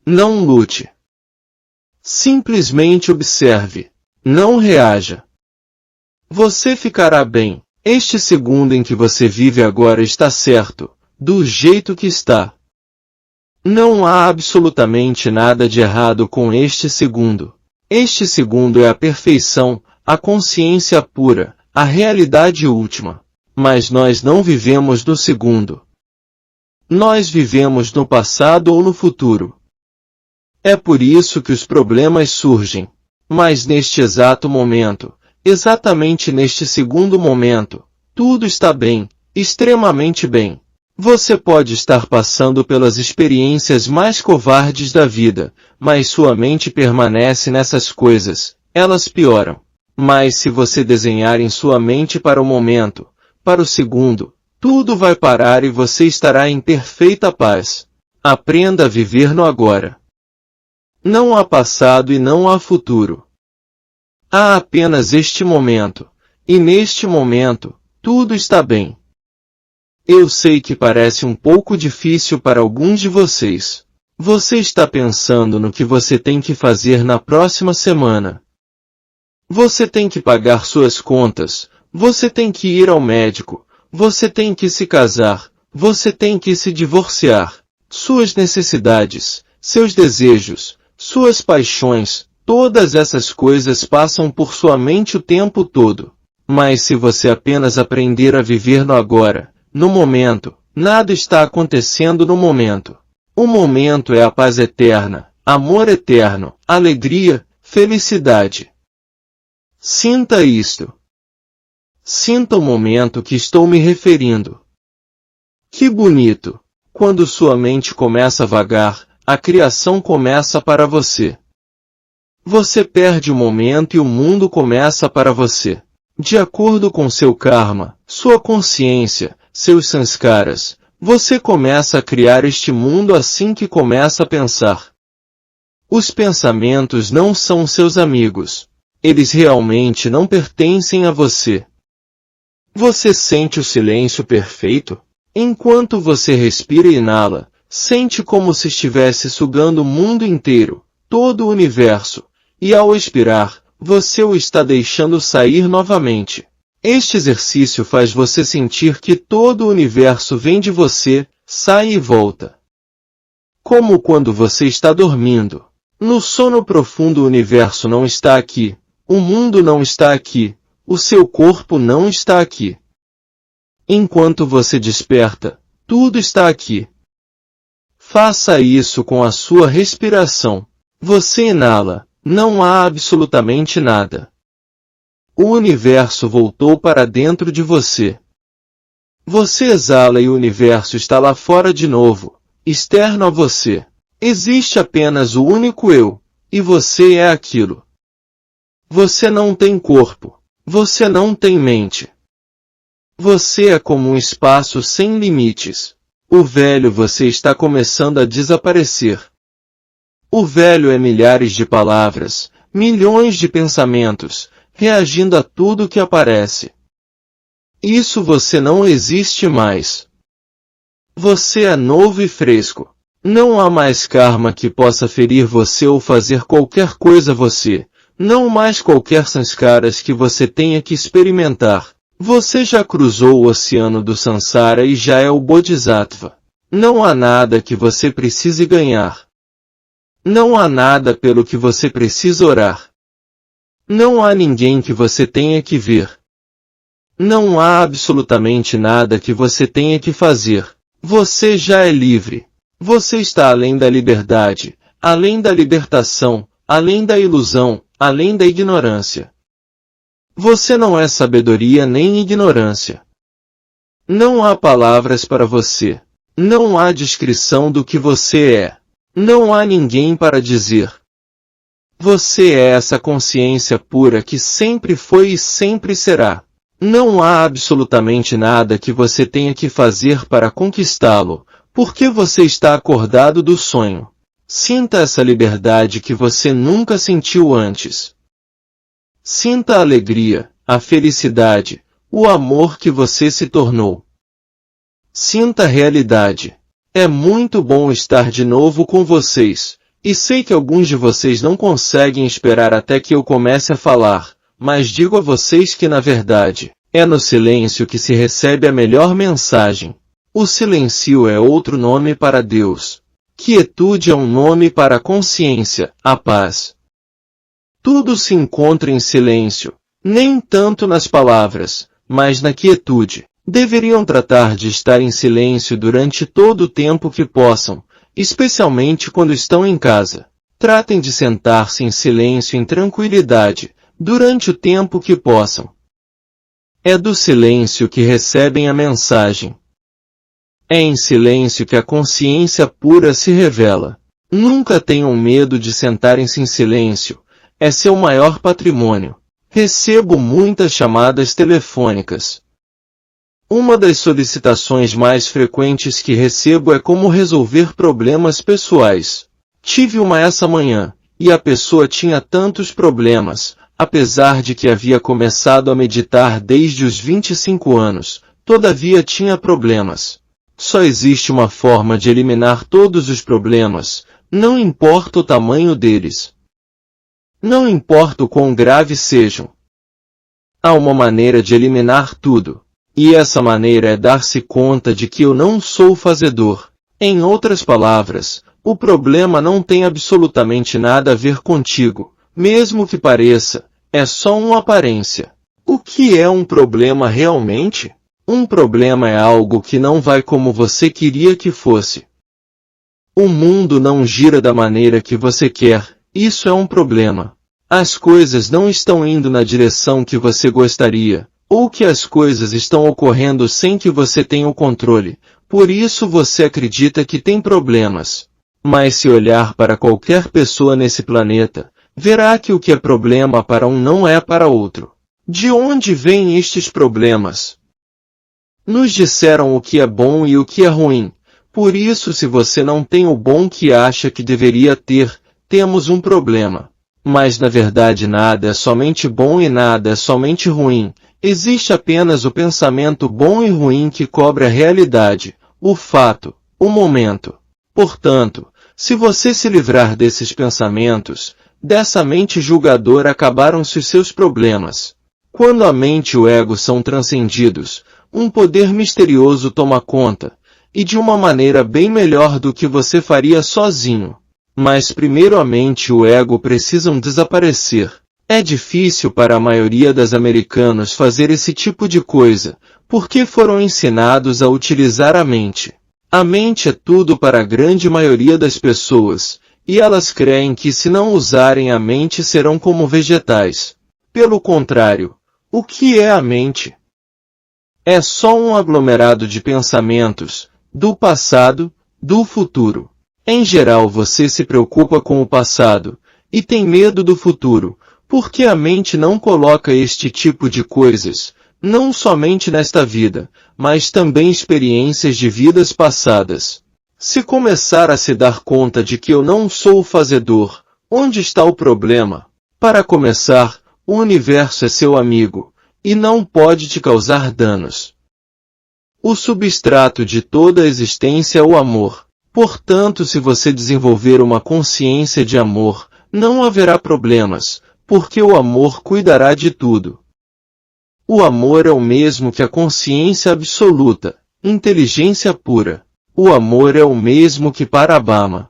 Não lute. Simplesmente observe. Não reaja. Você ficará bem. Este segundo em que você vive agora está certo, do jeito que está. Não há absolutamente nada de errado com este segundo. Este segundo é a perfeição, a consciência pura, a realidade última. Mas nós não vivemos no segundo. Nós vivemos no passado ou no futuro. É por isso que os problemas surgem. Mas neste exato momento, exatamente neste segundo momento, tudo está bem, extremamente bem. Você pode estar passando pelas experiências mais covardes da vida, mas sua mente permanece nessas coisas, elas pioram. Mas se você desenhar em sua mente para o momento, para o segundo, tudo vai parar e você estará em perfeita paz. Aprenda a viver no agora. Não há passado e não há futuro. Há apenas este momento, e neste momento, tudo está bem. Eu sei que parece um pouco difícil para alguns de vocês. Você está pensando no que você tem que fazer na próxima semana. Você tem que pagar suas contas, você tem que ir ao médico, você tem que se casar, você tem que se divorciar. Suas necessidades, seus desejos, suas paixões, todas essas coisas passam por sua mente o tempo todo. Mas se você apenas aprender a viver no agora, no momento, nada está acontecendo no momento. O momento é a paz eterna, amor eterno, alegria, felicidade. Sinta isto. Sinta o momento que estou me referindo. Que bonito! Quando sua mente começa a vagar, a criação começa para você. Você perde o momento e o mundo começa para você. De acordo com seu karma, sua consciência, seus sanskaras, você começa a criar este mundo assim que começa a pensar. Os pensamentos não são seus amigos. Eles realmente não pertencem a você. Você sente o silêncio perfeito? Enquanto você respira e inala, sente como se estivesse sugando o mundo inteiro, todo o universo, e ao expirar, você o está deixando sair novamente. Este exercício faz você sentir que todo o universo vem de você, sai e volta. Como quando você está dormindo. No sono profundo o universo não está aqui, o mundo não está aqui, o seu corpo não está aqui. Enquanto você desperta, tudo está aqui. Faça isso com a sua respiração. Você inala, não há absolutamente nada. O universo voltou para dentro de você. Você exala e o universo está lá fora de novo, externo a você. Existe apenas o único eu, e você é aquilo. Você não tem corpo. Você não tem mente. Você é como um espaço sem limites. O velho você está começando a desaparecer. O velho é milhares de palavras, milhões de pensamentos, reagindo a tudo que aparece. Isso você não existe mais. Você é novo e fresco. Não há mais karma que possa ferir você ou fazer qualquer coisa a você. Não mais qualquer sanskaras que você tenha que experimentar. Você já cruzou o oceano do Sansara e já é o Bodhisattva. Não há nada que você precise ganhar. Não há nada pelo que você precisa orar. Não há ninguém que você tenha que ver. Não há absolutamente nada que você tenha que fazer. Você já é livre. Você está além da liberdade, além da libertação, além da ilusão, além da ignorância. Você não é sabedoria nem ignorância. Não há palavras para você. Não há descrição do que você é. Não há ninguém para dizer. Você é essa consciência pura que sempre foi e sempre será. Não há absolutamente nada que você tenha que fazer para conquistá-lo, porque você está acordado do sonho. Sinta essa liberdade que você nunca sentiu antes. Sinta a alegria, a felicidade, o amor que você se tornou. Sinta a realidade. É muito bom estar de novo com vocês, e sei que alguns de vocês não conseguem esperar até que eu comece a falar, mas digo a vocês que na verdade, é no silêncio que se recebe a melhor mensagem. O silêncio é outro nome para Deus. Quietude é um nome para a consciência, a paz. Tudo se encontra em silêncio, nem tanto nas palavras, mas na quietude. Deveriam tratar de estar em silêncio durante todo o tempo que possam, especialmente quando estão em casa. Tratem de sentar-se em silêncio em tranquilidade, durante o tempo que possam. É do silêncio que recebem a mensagem. É em silêncio que a consciência pura se revela. Nunca tenham medo de sentarem-se em silêncio. É seu maior patrimônio. Recebo muitas chamadas telefônicas. Uma das solicitações mais frequentes que recebo é como resolver problemas pessoais. Tive uma essa manhã, e a pessoa tinha tantos problemas, apesar de que havia começado a meditar desde os 25 anos, todavia tinha problemas. Só existe uma forma de eliminar todos os problemas, não importa o tamanho deles. Não importa o quão graves sejam. Há uma maneira de eliminar tudo. E essa maneira é dar-se conta de que eu não sou o fazedor. Em outras palavras, o problema não tem absolutamente nada a ver contigo, mesmo que pareça, é só uma aparência. O que é um problema realmente? Um problema é algo que não vai como você queria que fosse. O mundo não gira da maneira que você quer, isso é um problema. As coisas não estão indo na direção que você gostaria, ou que as coisas estão ocorrendo sem que você tenha o controle, por isso você acredita que tem problemas. Mas se olhar para qualquer pessoa nesse planeta, verá que o que é problema para um não é para outro. De onde vêm estes problemas? Nos disseram o que é bom e o que é ruim, por isso se você não tem o bom que acha que deveria ter, temos um problema. Mas na verdade nada é somente bom e nada é somente ruim. Existe apenas o pensamento bom e ruim que cobre a realidade, o fato, o momento. Portanto, se você se livrar desses pensamentos, dessa mente julgadora, acabaram-se os seus problemas. Quando a mente e o ego são transcendidos, um poder misterioso toma conta, e de uma maneira bem melhor do que você faria sozinho. Mas primeiro a mente e o ego precisam desaparecer. É difícil para a maioria dos americanos fazer esse tipo de coisa, porque foram ensinados a utilizar a mente. A mente é tudo para a grande maioria das pessoas, e elas creem que se não usarem a mente serão como vegetais. Pelo contrário, o que é a mente? É só um aglomerado de pensamentos, do passado, do futuro. Em geral você se preocupa com o passado, e tem medo do futuro, porque a mente não coloca este tipo de coisas, não somente nesta vida, mas também experiências de vidas passadas. Se começar a se dar conta de que eu não sou o fazedor, onde está o problema? Para começar, o universo é seu amigo, e não pode te causar danos. O substrato de toda a existência é o amor. Portanto, se você desenvolver uma consciência de amor, não haverá problemas, porque o amor cuidará de tudo. O amor é o mesmo que a consciência absoluta, inteligência pura. O amor é o mesmo que Parabama.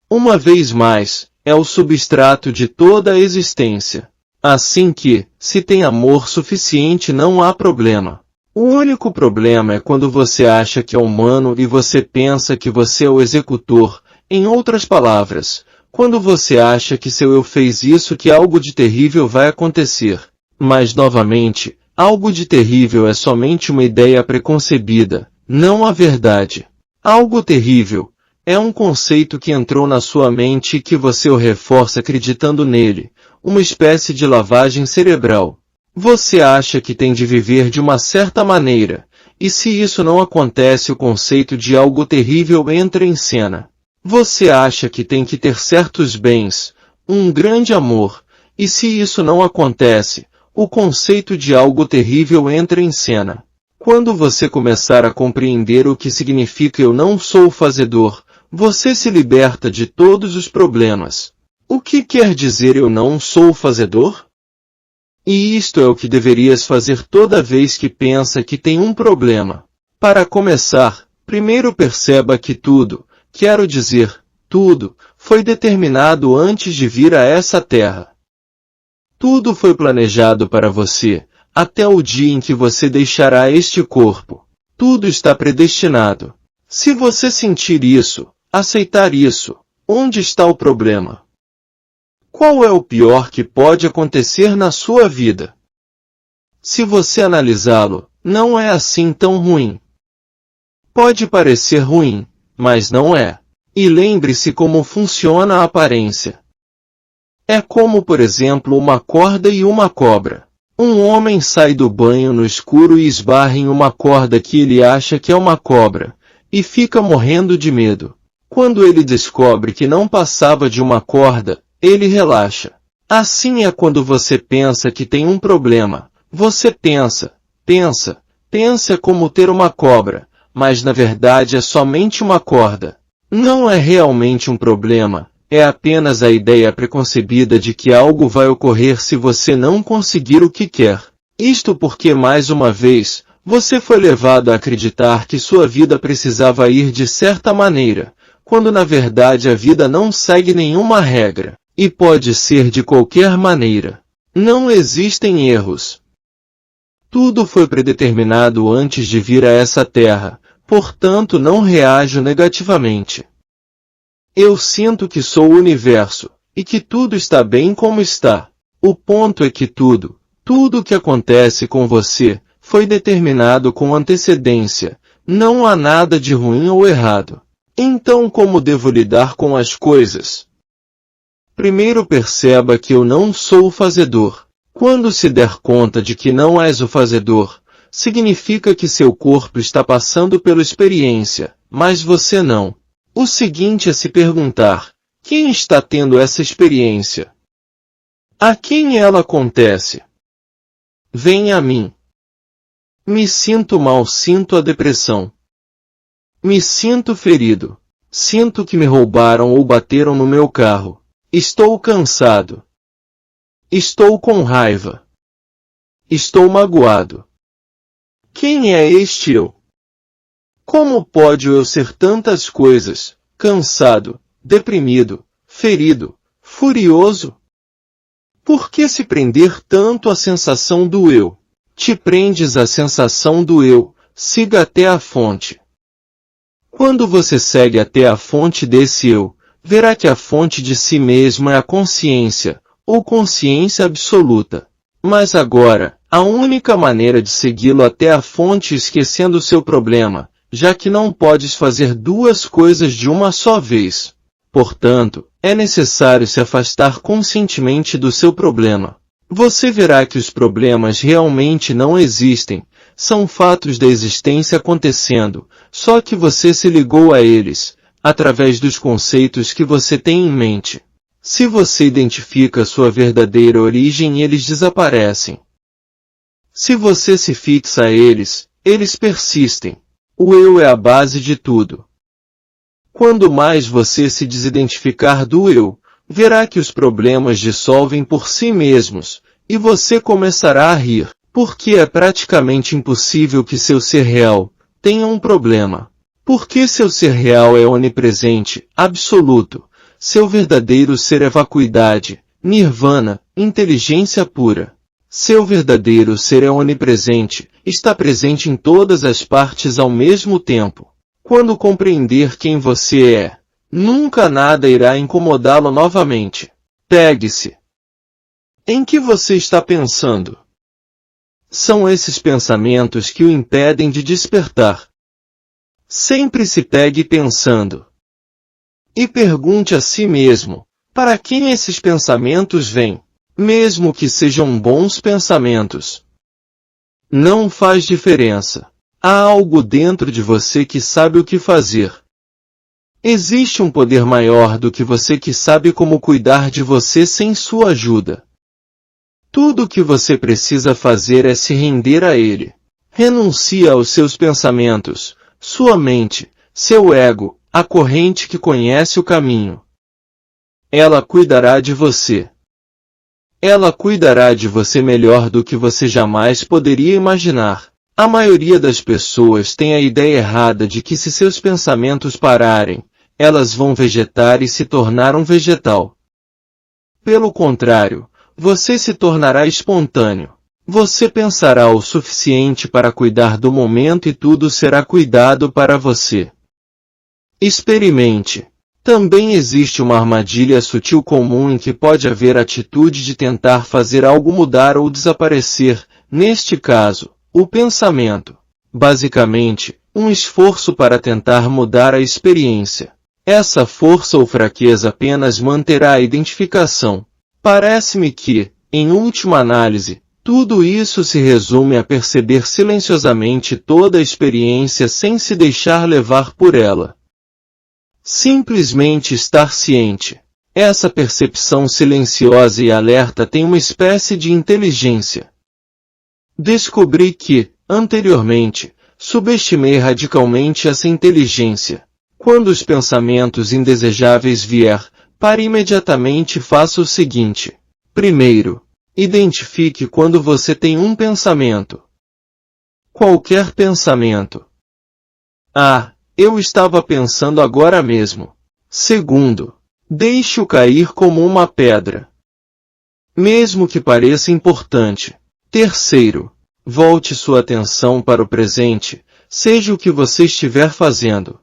Uma vez mais, é o substrato de toda a existência. Assim que, se tem amor suficiente, não há problema. O único problema é quando você acha que é humano e você pensa que você é o executor. Em outras palavras, quando você acha que seu eu fez isso, que algo de terrível vai acontecer. Mas novamente, algo de terrível é somente uma ideia preconcebida, não a verdade. Algo terrível é um conceito que entrou na sua mente e que você o reforça acreditando nele, uma espécie de lavagem cerebral. Você acha que tem de viver de uma certa maneira, e se isso não acontece, o conceito de algo terrível entra em cena. Você acha que tem que ter certos bens, um grande amor, e se isso não acontece, o conceito de algo terrível entra em cena. Quando você começar a compreender o que significa eu não sou o fazedor, você se liberta de todos os problemas. O que quer dizer eu não sou o fazedor? E isto é o que deverias fazer toda vez que pensa que tem um problema. Para começar, primeiro perceba que tudo, quero dizer, tudo, foi determinado antes de vir a essa terra. Tudo foi planejado para você, até o dia em que você deixará este corpo. Tudo está predestinado. Se você sentir isso, aceitar isso, onde está o problema? Qual é o pior que pode acontecer na sua vida? Se você analisá-lo, não é assim tão ruim. Pode parecer ruim, mas não é. E lembre-se como funciona a aparência. É como, por exemplo, uma corda e uma cobra. Um homem sai do banho no escuro e esbarra em uma corda que ele acha que é uma cobra, e fica morrendo de medo. Quando ele descobre que não passava de uma corda, ele relaxa. Assim é quando você pensa que tem um problema. Você pensa como ter uma cobra, mas na verdade é somente uma corda. Não é realmente um problema, é apenas a ideia preconcebida de que algo vai ocorrer se você não conseguir o que quer. Isto porque, mais uma vez, você foi levado a acreditar que sua vida precisava ir de certa maneira, quando na verdade a vida não segue nenhuma regra, e pode ser de qualquer maneira. Não existem erros. Tudo foi predeterminado antes de vir a essa terra, portanto não reajo negativamente. Eu sinto que sou o universo, e que tudo está bem como está. O ponto é que tudo que acontece com você, foi determinado com antecedência. Não há nada de ruim ou errado. Então como devo lidar com as coisas? Primeiro perceba que eu não sou o fazedor. Quando se der conta de que não és o fazedor, significa que seu corpo está passando pela experiência, mas você não. O seguinte é se perguntar, quem está tendo essa experiência? A quem ela acontece? Vem a mim. Me sinto mal, sinto a depressão. Me sinto ferido. Sinto que me roubaram ou bateram no meu carro. Estou cansado. Estou com raiva. Estou magoado. Quem é este eu? Como pode eu ser tantas coisas, cansado, deprimido, ferido, furioso? Por que se prender tanto à sensação do eu? Te prendes à sensação do eu, siga até a fonte. Quando você segue até a fonte desse eu, verá que a fonte de si mesmo é a consciência, ou consciência absoluta. Mas agora, a única maneira de segui-lo até a fonte esquecendo seu problema, já que não podes fazer duas coisas de uma só vez. Portanto, é necessário se afastar conscientemente do seu problema. Você verá que os problemas realmente não existem, são fatos da existência acontecendo, só que você se ligou a eles, através dos conceitos que você tem em mente. Se você identifica sua verdadeira origem, eles desaparecem. Se você se fixa a eles, eles persistem. O eu é a base de tudo. Quando mais você se desidentificar do eu, verá que os problemas dissolvem por si mesmos, e você começará a rir, porque é praticamente impossível que seu ser real tenha um problema. Porque seu ser real é onipresente, absoluto. Seu verdadeiro ser é vacuidade, nirvana, inteligência pura. Seu verdadeiro ser é onipresente, está presente em todas as partes ao mesmo tempo. Quando compreender quem você é, nunca nada irá incomodá-lo novamente. Pegue-se. Em que você está pensando? São esses pensamentos que o impedem de despertar. Sempre se pegue pensando. E pergunte a si mesmo, para quem esses pensamentos vêm? Mesmo que sejam bons pensamentos. Não faz diferença. Há algo dentro de você que sabe o que fazer. Existe um poder maior do que você que sabe como cuidar de você sem sua ajuda. Tudo o que você precisa fazer é se render a ele. Renuncia aos seus pensamentos, sua mente, seu ego, a corrente que conhece o caminho. Ela cuidará de você. Ela cuidará de você melhor do que você jamais poderia imaginar. A maioria das pessoas tem a ideia errada de que se seus pensamentos pararem, elas vão vegetar e se tornar um vegetal. Pelo contrário, você se tornará espontâneo. Você pensará o suficiente para cuidar do momento e tudo será cuidado para você. Experimente. Também existe uma armadilha sutil comum em que pode haver atitude de tentar fazer algo mudar ou desaparecer, neste caso, o pensamento. Basicamente, um esforço para tentar mudar a experiência. Essa força ou fraqueza apenas manterá a identificação. Parece-me que, em última análise, tudo isso se resume a perceber silenciosamente toda a experiência sem se deixar levar por ela. Simplesmente estar ciente. Essa percepção silenciosa e alerta tem uma espécie de inteligência. Descobri que, anteriormente, subestimei radicalmente essa inteligência. Quando os pensamentos indesejáveis vier, pare imediatamente e faça o seguinte. Primeiro, identifique quando você tem um pensamento. Qualquer pensamento. Eu estava pensando agora mesmo. Segundo, deixe-o cair como uma pedra. Mesmo que pareça importante. Terceiro, volte sua atenção para o presente, seja o que você estiver fazendo.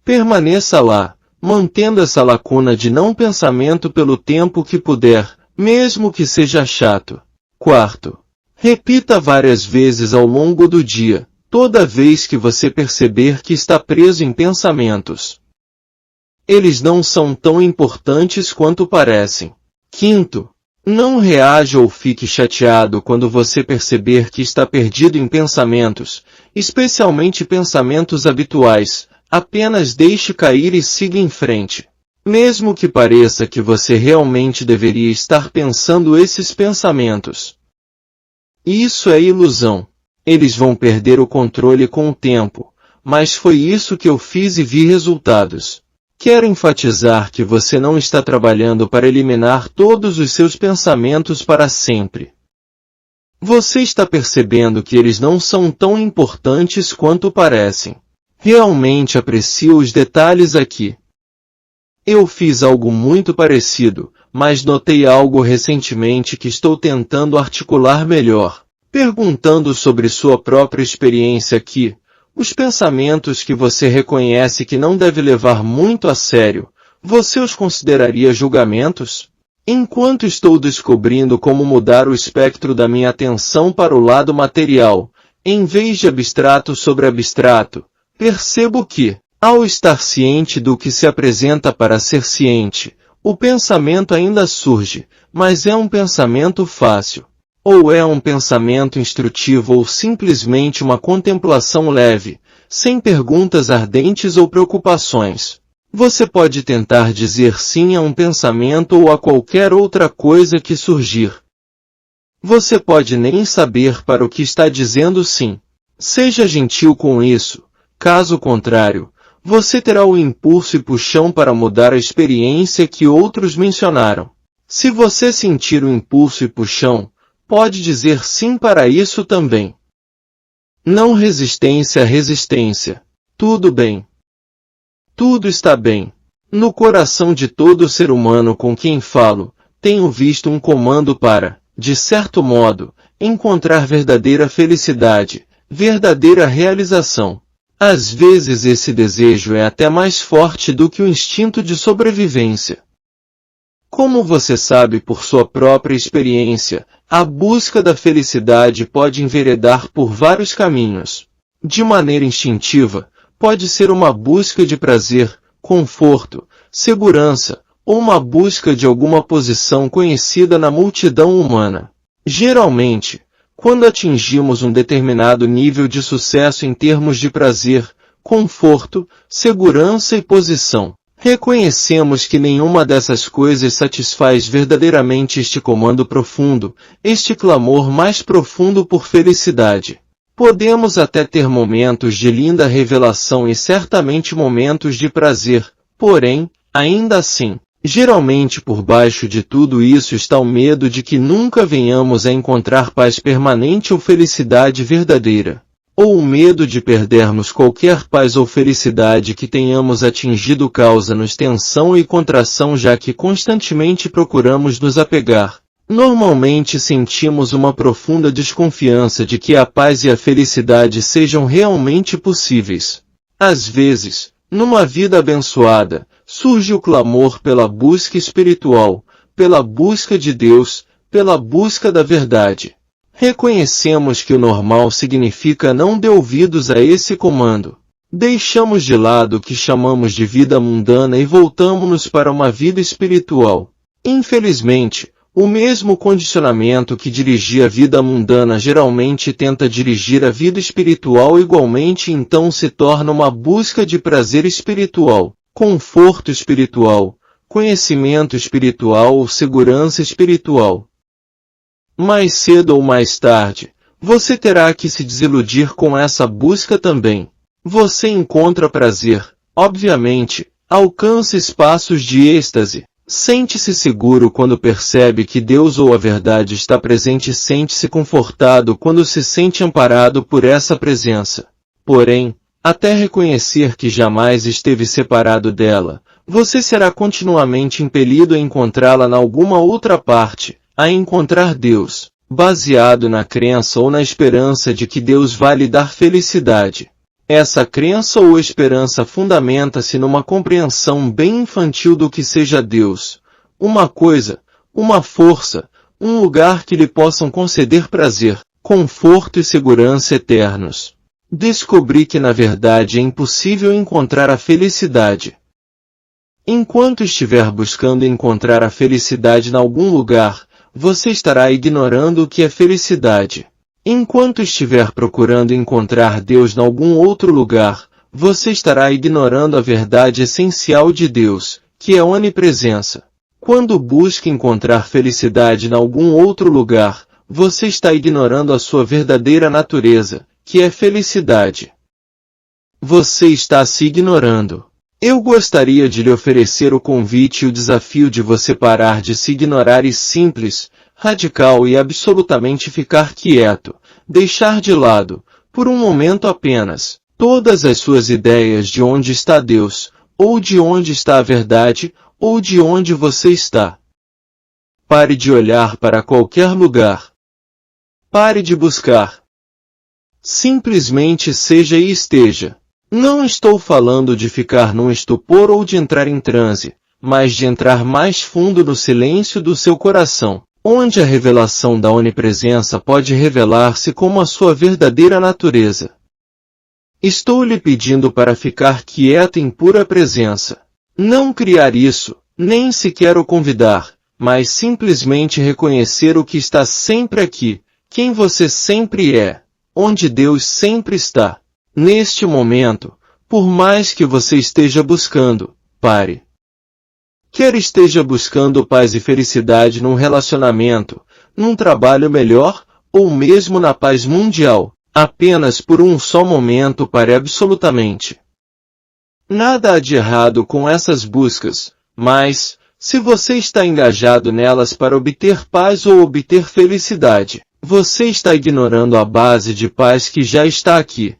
Permaneça lá, mantendo essa lacuna de não pensamento pelo tempo que puder, mesmo que seja chato. Quarto, repita várias vezes ao longo do dia, toda vez que você perceber que está preso em pensamentos. Eles não são tão importantes quanto parecem. Quinto, não reaja ou fique chateado quando você perceber que está perdido em pensamentos, especialmente pensamentos habituais. Apenas deixe cair e siga em frente. Mesmo que pareça que você realmente deveria estar pensando esses pensamentos. Isso é ilusão. Eles vão perder o controle com o tempo, mas foi isso que eu fiz e vi resultados. Quero enfatizar que você não está trabalhando para eliminar todos os seus pensamentos para sempre. Você está percebendo que eles não são tão importantes quanto parecem. Realmente aprecio os detalhes aqui. Eu fiz algo muito parecido, mas notei algo recentemente que estou tentando articular melhor. Perguntando sobre sua própria experiência aqui, os pensamentos que você reconhece que não deve levar muito a sério, você os consideraria julgamentos? Enquanto estou descobrindo como mudar o espectro da minha atenção para o lado material, em vez de abstrato sobre abstrato, percebo que, ao estar ciente do que se apresenta para ser ciente, o pensamento ainda surge, mas é um pensamento fácil. Ou é um pensamento instrutivo ou simplesmente uma contemplação leve, sem perguntas ardentes ou preocupações. Você pode tentar dizer sim a um pensamento ou a qualquer outra coisa que surgir. Você pode nem saber para o que está dizendo sim. Seja gentil com isso, caso contrário, você terá o impulso e puxão para mudar a experiência que outros mencionaram. Se você sentir o impulso e puxão, pode dizer sim para isso também. Não resistência a resistência. Tudo bem. Tudo está bem. No coração de todo ser humano com quem falo, tenho visto um comando para, de certo modo, encontrar verdadeira felicidade, verdadeira realização. Às vezes esse desejo é até mais forte do que o instinto de sobrevivência. Como você sabe por sua própria experiência, a busca da felicidade pode enveredar por vários caminhos. De maneira instintiva, pode ser uma busca de prazer, conforto, segurança, ou uma busca de alguma posição conhecida na multidão humana. Geralmente, quando atingimos um determinado nível de sucesso em termos de prazer, conforto, segurança e posição, reconhecemos que nenhuma dessas coisas satisfaz verdadeiramente este comando profundo, este clamor mais profundo por felicidade. Podemos até ter momentos de linda revelação e certamente momentos de prazer, porém, ainda assim, geralmente por baixo de tudo isso está o medo de que nunca venhamos a encontrar paz permanente ou felicidade verdadeira. Ou o medo de perdermos qualquer paz ou felicidade que tenhamos atingido causa-nos tensão e contração já que constantemente procuramos nos apegar. Normalmente sentimos uma profunda desconfiança de que a paz e a felicidade sejam realmente possíveis. Às vezes, numa vida abençoada, surge o clamor pela busca espiritual, pela busca de Deus, pela busca da verdade. Reconhecemos que o normal significa não dar ouvidos a esse comando. Deixamos de lado o que chamamos de vida mundana e voltamos-nos para uma vida espiritual. Infelizmente, o mesmo condicionamento que dirigia a vida mundana geralmente tenta dirigir a vida espiritual igualmente, então se torna uma busca de prazer espiritual, conforto espiritual, conhecimento espiritual ou segurança espiritual. Mais cedo ou mais tarde, você terá que se desiludir com essa busca também. Você encontra prazer, obviamente, alcança espaços de êxtase, sente-se seguro quando percebe que Deus ou a verdade está presente e sente-se confortado quando se sente amparado por essa presença. Porém, até reconhecer que jamais esteve separado dela, você será continuamente impelido a encontrá-la em alguma outra parte, a encontrar Deus, baseado na crença ou na esperança de que Deus vai lhe dar felicidade. Essa crença ou esperança fundamenta-se numa compreensão bem infantil do que seja Deus, uma coisa, uma força, um lugar que lhe possam conceder prazer, conforto e segurança eternos. Descobri que na verdade é impossível encontrar a felicidade. Enquanto estiver buscando encontrar a felicidade em algum lugar, você estará ignorando o que é felicidade. Enquanto estiver procurando encontrar Deus em algum outro lugar, você estará ignorando a verdade essencial de Deus, que é a onipresença. Quando busca encontrar felicidade em algum outro lugar, você está ignorando a sua verdadeira natureza, que é felicidade. Você está se ignorando. Eu gostaria de lhe oferecer o convite e o desafio de você parar de se ignorar e simples, radical e absolutamente ficar quieto, deixar de lado, por um momento apenas, todas as suas ideias de onde está Deus, ou de onde está a verdade, ou de onde você está. Pare de olhar para qualquer lugar. Pare de buscar. Simplesmente seja e esteja. Não estou falando de ficar num estupor ou de entrar em transe, mas de entrar mais fundo no silêncio do seu coração, onde a revelação da onipresença pode revelar-se como a sua verdadeira natureza. Estou lhe pedindo para ficar quieto em pura presença. Não criar isso, nem sequer o convidar, mas simplesmente reconhecer o que está sempre aqui, quem você sempre é, onde Deus sempre está. Neste momento, por mais que você esteja buscando, pare. Quer esteja buscando paz e felicidade num relacionamento, num trabalho melhor, ou mesmo na paz mundial, apenas por um só momento pare absolutamente. Nada há de errado com essas buscas, mas, se você está engajado nelas para obter paz ou obter felicidade, você está ignorando a base de paz que já está aqui.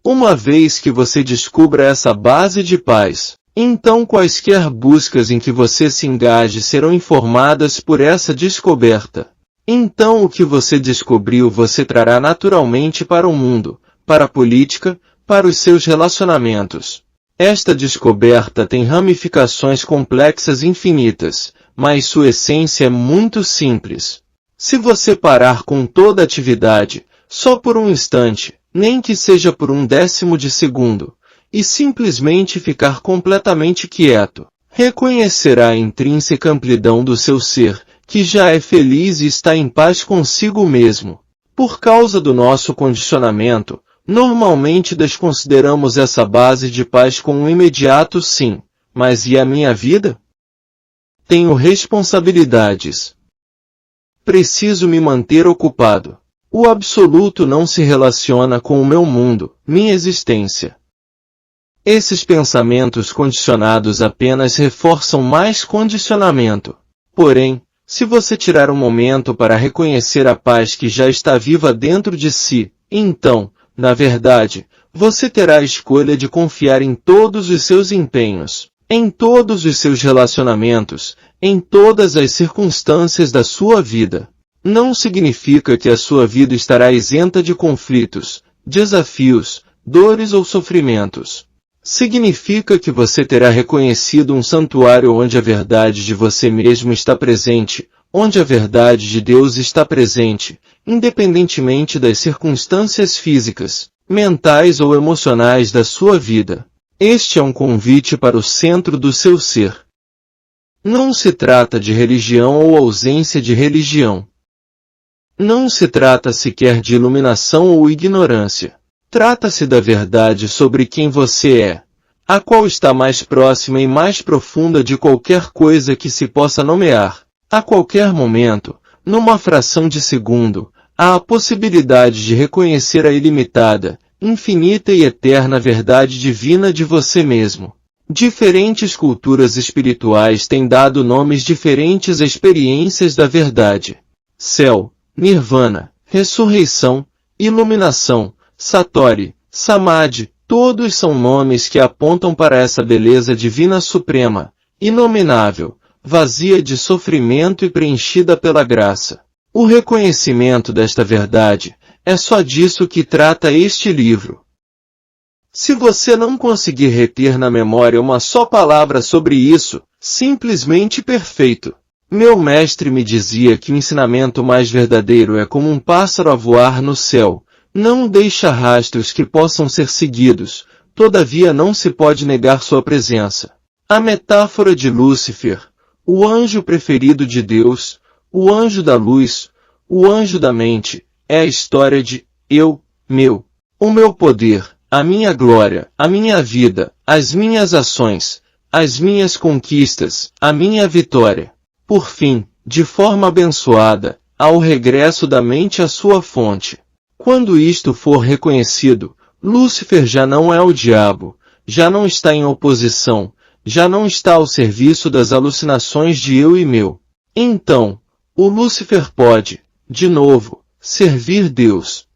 Uma vez que você descubra essa base de paz, então quaisquer buscas em que você se engaje serão informadas por essa descoberta. Então o que você descobriu você trará naturalmente para o mundo, para a política, para os seus relacionamentos. Esta descoberta tem ramificações complexas infinitas, mas sua essência é muito simples. Se você parar com toda atividade, só por um instante, nem que seja por um décimo de segundo, e simplesmente ficar completamente quieto, reconhecerá a intrínseca amplidão do seu ser, que já é feliz e está em paz consigo mesmo. Por causa do nosso condicionamento, normalmente desconsideramos essa base de paz com um imediato sim, mas e a minha vida? Tenho responsabilidades. Preciso me manter ocupado. O absoluto não se relaciona com o meu mundo, minha existência. Esses pensamentos condicionados apenas reforçam mais condicionamento. Porém, se você tirar um momento para reconhecer a paz que já está viva dentro de si, então, na verdade, você terá a escolha de confiar em todos os seus empenhos, em todos os seus relacionamentos, em todas as circunstâncias da sua vida. Não significa que a sua vida estará isenta de conflitos, desafios, dores ou sofrimentos. Significa que você terá reconhecido um santuário onde a verdade de você mesmo está presente, onde a verdade de Deus está presente, independentemente das circunstâncias físicas, mentais ou emocionais da sua vida. Este é um convite para o centro do seu ser. Não se trata de religião ou ausência de religião. Não se trata sequer de iluminação ou ignorância. Trata-se da verdade sobre quem você é, a qual está mais próxima e mais profunda de qualquer coisa que se possa nomear. A qualquer momento, numa fração de segundo, há a possibilidade de reconhecer a ilimitada, infinita e eterna verdade divina de você mesmo. Diferentes culturas espirituais têm dado nomes diferentes a experiências da verdade. Céu, Nirvana, ressurreição, iluminação, Satori, Samadhi, todos são nomes que apontam para essa beleza divina suprema, inominável, vazia de sofrimento e preenchida pela graça. O reconhecimento desta verdade, é só disso que trata este livro. Se você não conseguir reter na memória uma só palavra sobre isso, simplesmente perfeito. Meu mestre me dizia que o ensinamento mais verdadeiro é como um pássaro a voar no céu. Não deixa rastros que possam ser seguidos, todavia não se pode negar sua presença. A metáfora de Lúcifer, o anjo preferido de Deus, o anjo da luz, o anjo da mente, é a história de eu, meu, o meu poder, a minha glória, a minha vida, as minhas ações, as minhas conquistas, a minha vitória. Por fim, de forma abençoada, ao regresso da mente à sua fonte. Quando isto for reconhecido, Lúcifer já não é o diabo, já não está em oposição, já não está ao serviço das alucinações de eu e meu. Então, o Lúcifer pode, de novo, servir Deus.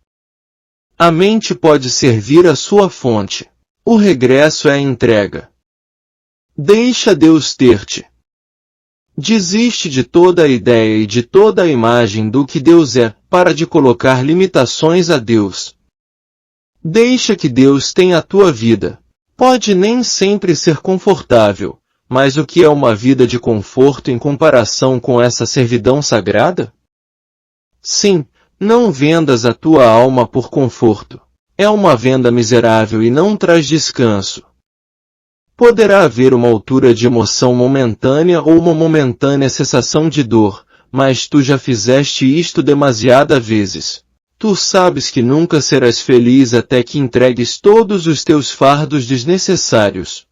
A mente pode servir a sua fonte. O regresso é a entrega. Deixa Deus ter-te. Desiste de toda a ideia e de toda a imagem do que Deus é, para de colocar limitações a Deus. Deixa que Deus tenha a tua vida. Pode nem sempre ser confortável, mas o que é uma vida de conforto em comparação com essa servidão sagrada? Sim, não vendas a tua alma por conforto. É uma venda miserável e não traz descanso. Poderá haver uma altura de emoção momentânea ou uma momentânea cessação de dor, mas tu já fizeste isto demasiadas vezes. Tu sabes que nunca serás feliz até que entregues todos os teus fardos desnecessários.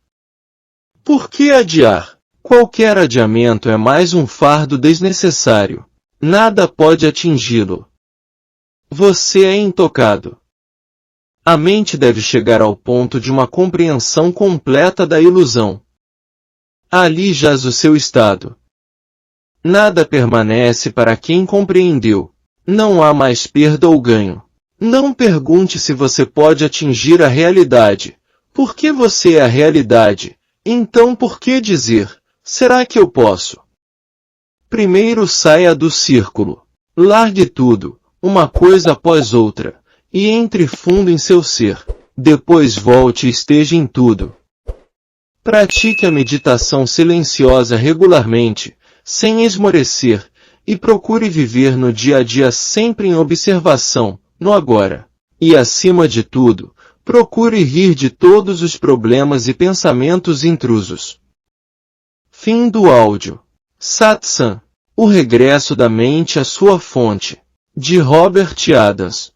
Por que adiar? Qualquer adiamento é mais um fardo desnecessário. Nada pode atingi-lo. Você é intocado. A mente deve chegar ao ponto de uma compreensão completa da ilusão. Ali jaz o seu estado. Nada permanece para quem compreendeu. Não há mais perda ou ganho. Não pergunte se você pode atingir a realidade. Porque você é a realidade. Então por que dizer, será que eu posso? Primeiro saia do círculo. Largue tudo, uma coisa após outra, e entre fundo em seu ser. Depois volte e esteja em tudo. Pratique a meditação silenciosa regularmente, sem esmorecer, e procure viver no dia a dia sempre em observação, no agora. E acima de tudo, procure rir de todos os problemas e pensamentos intrusos. Fim do áudio. Satsang. O regresso da mente à sua fonte. De Robert Adams.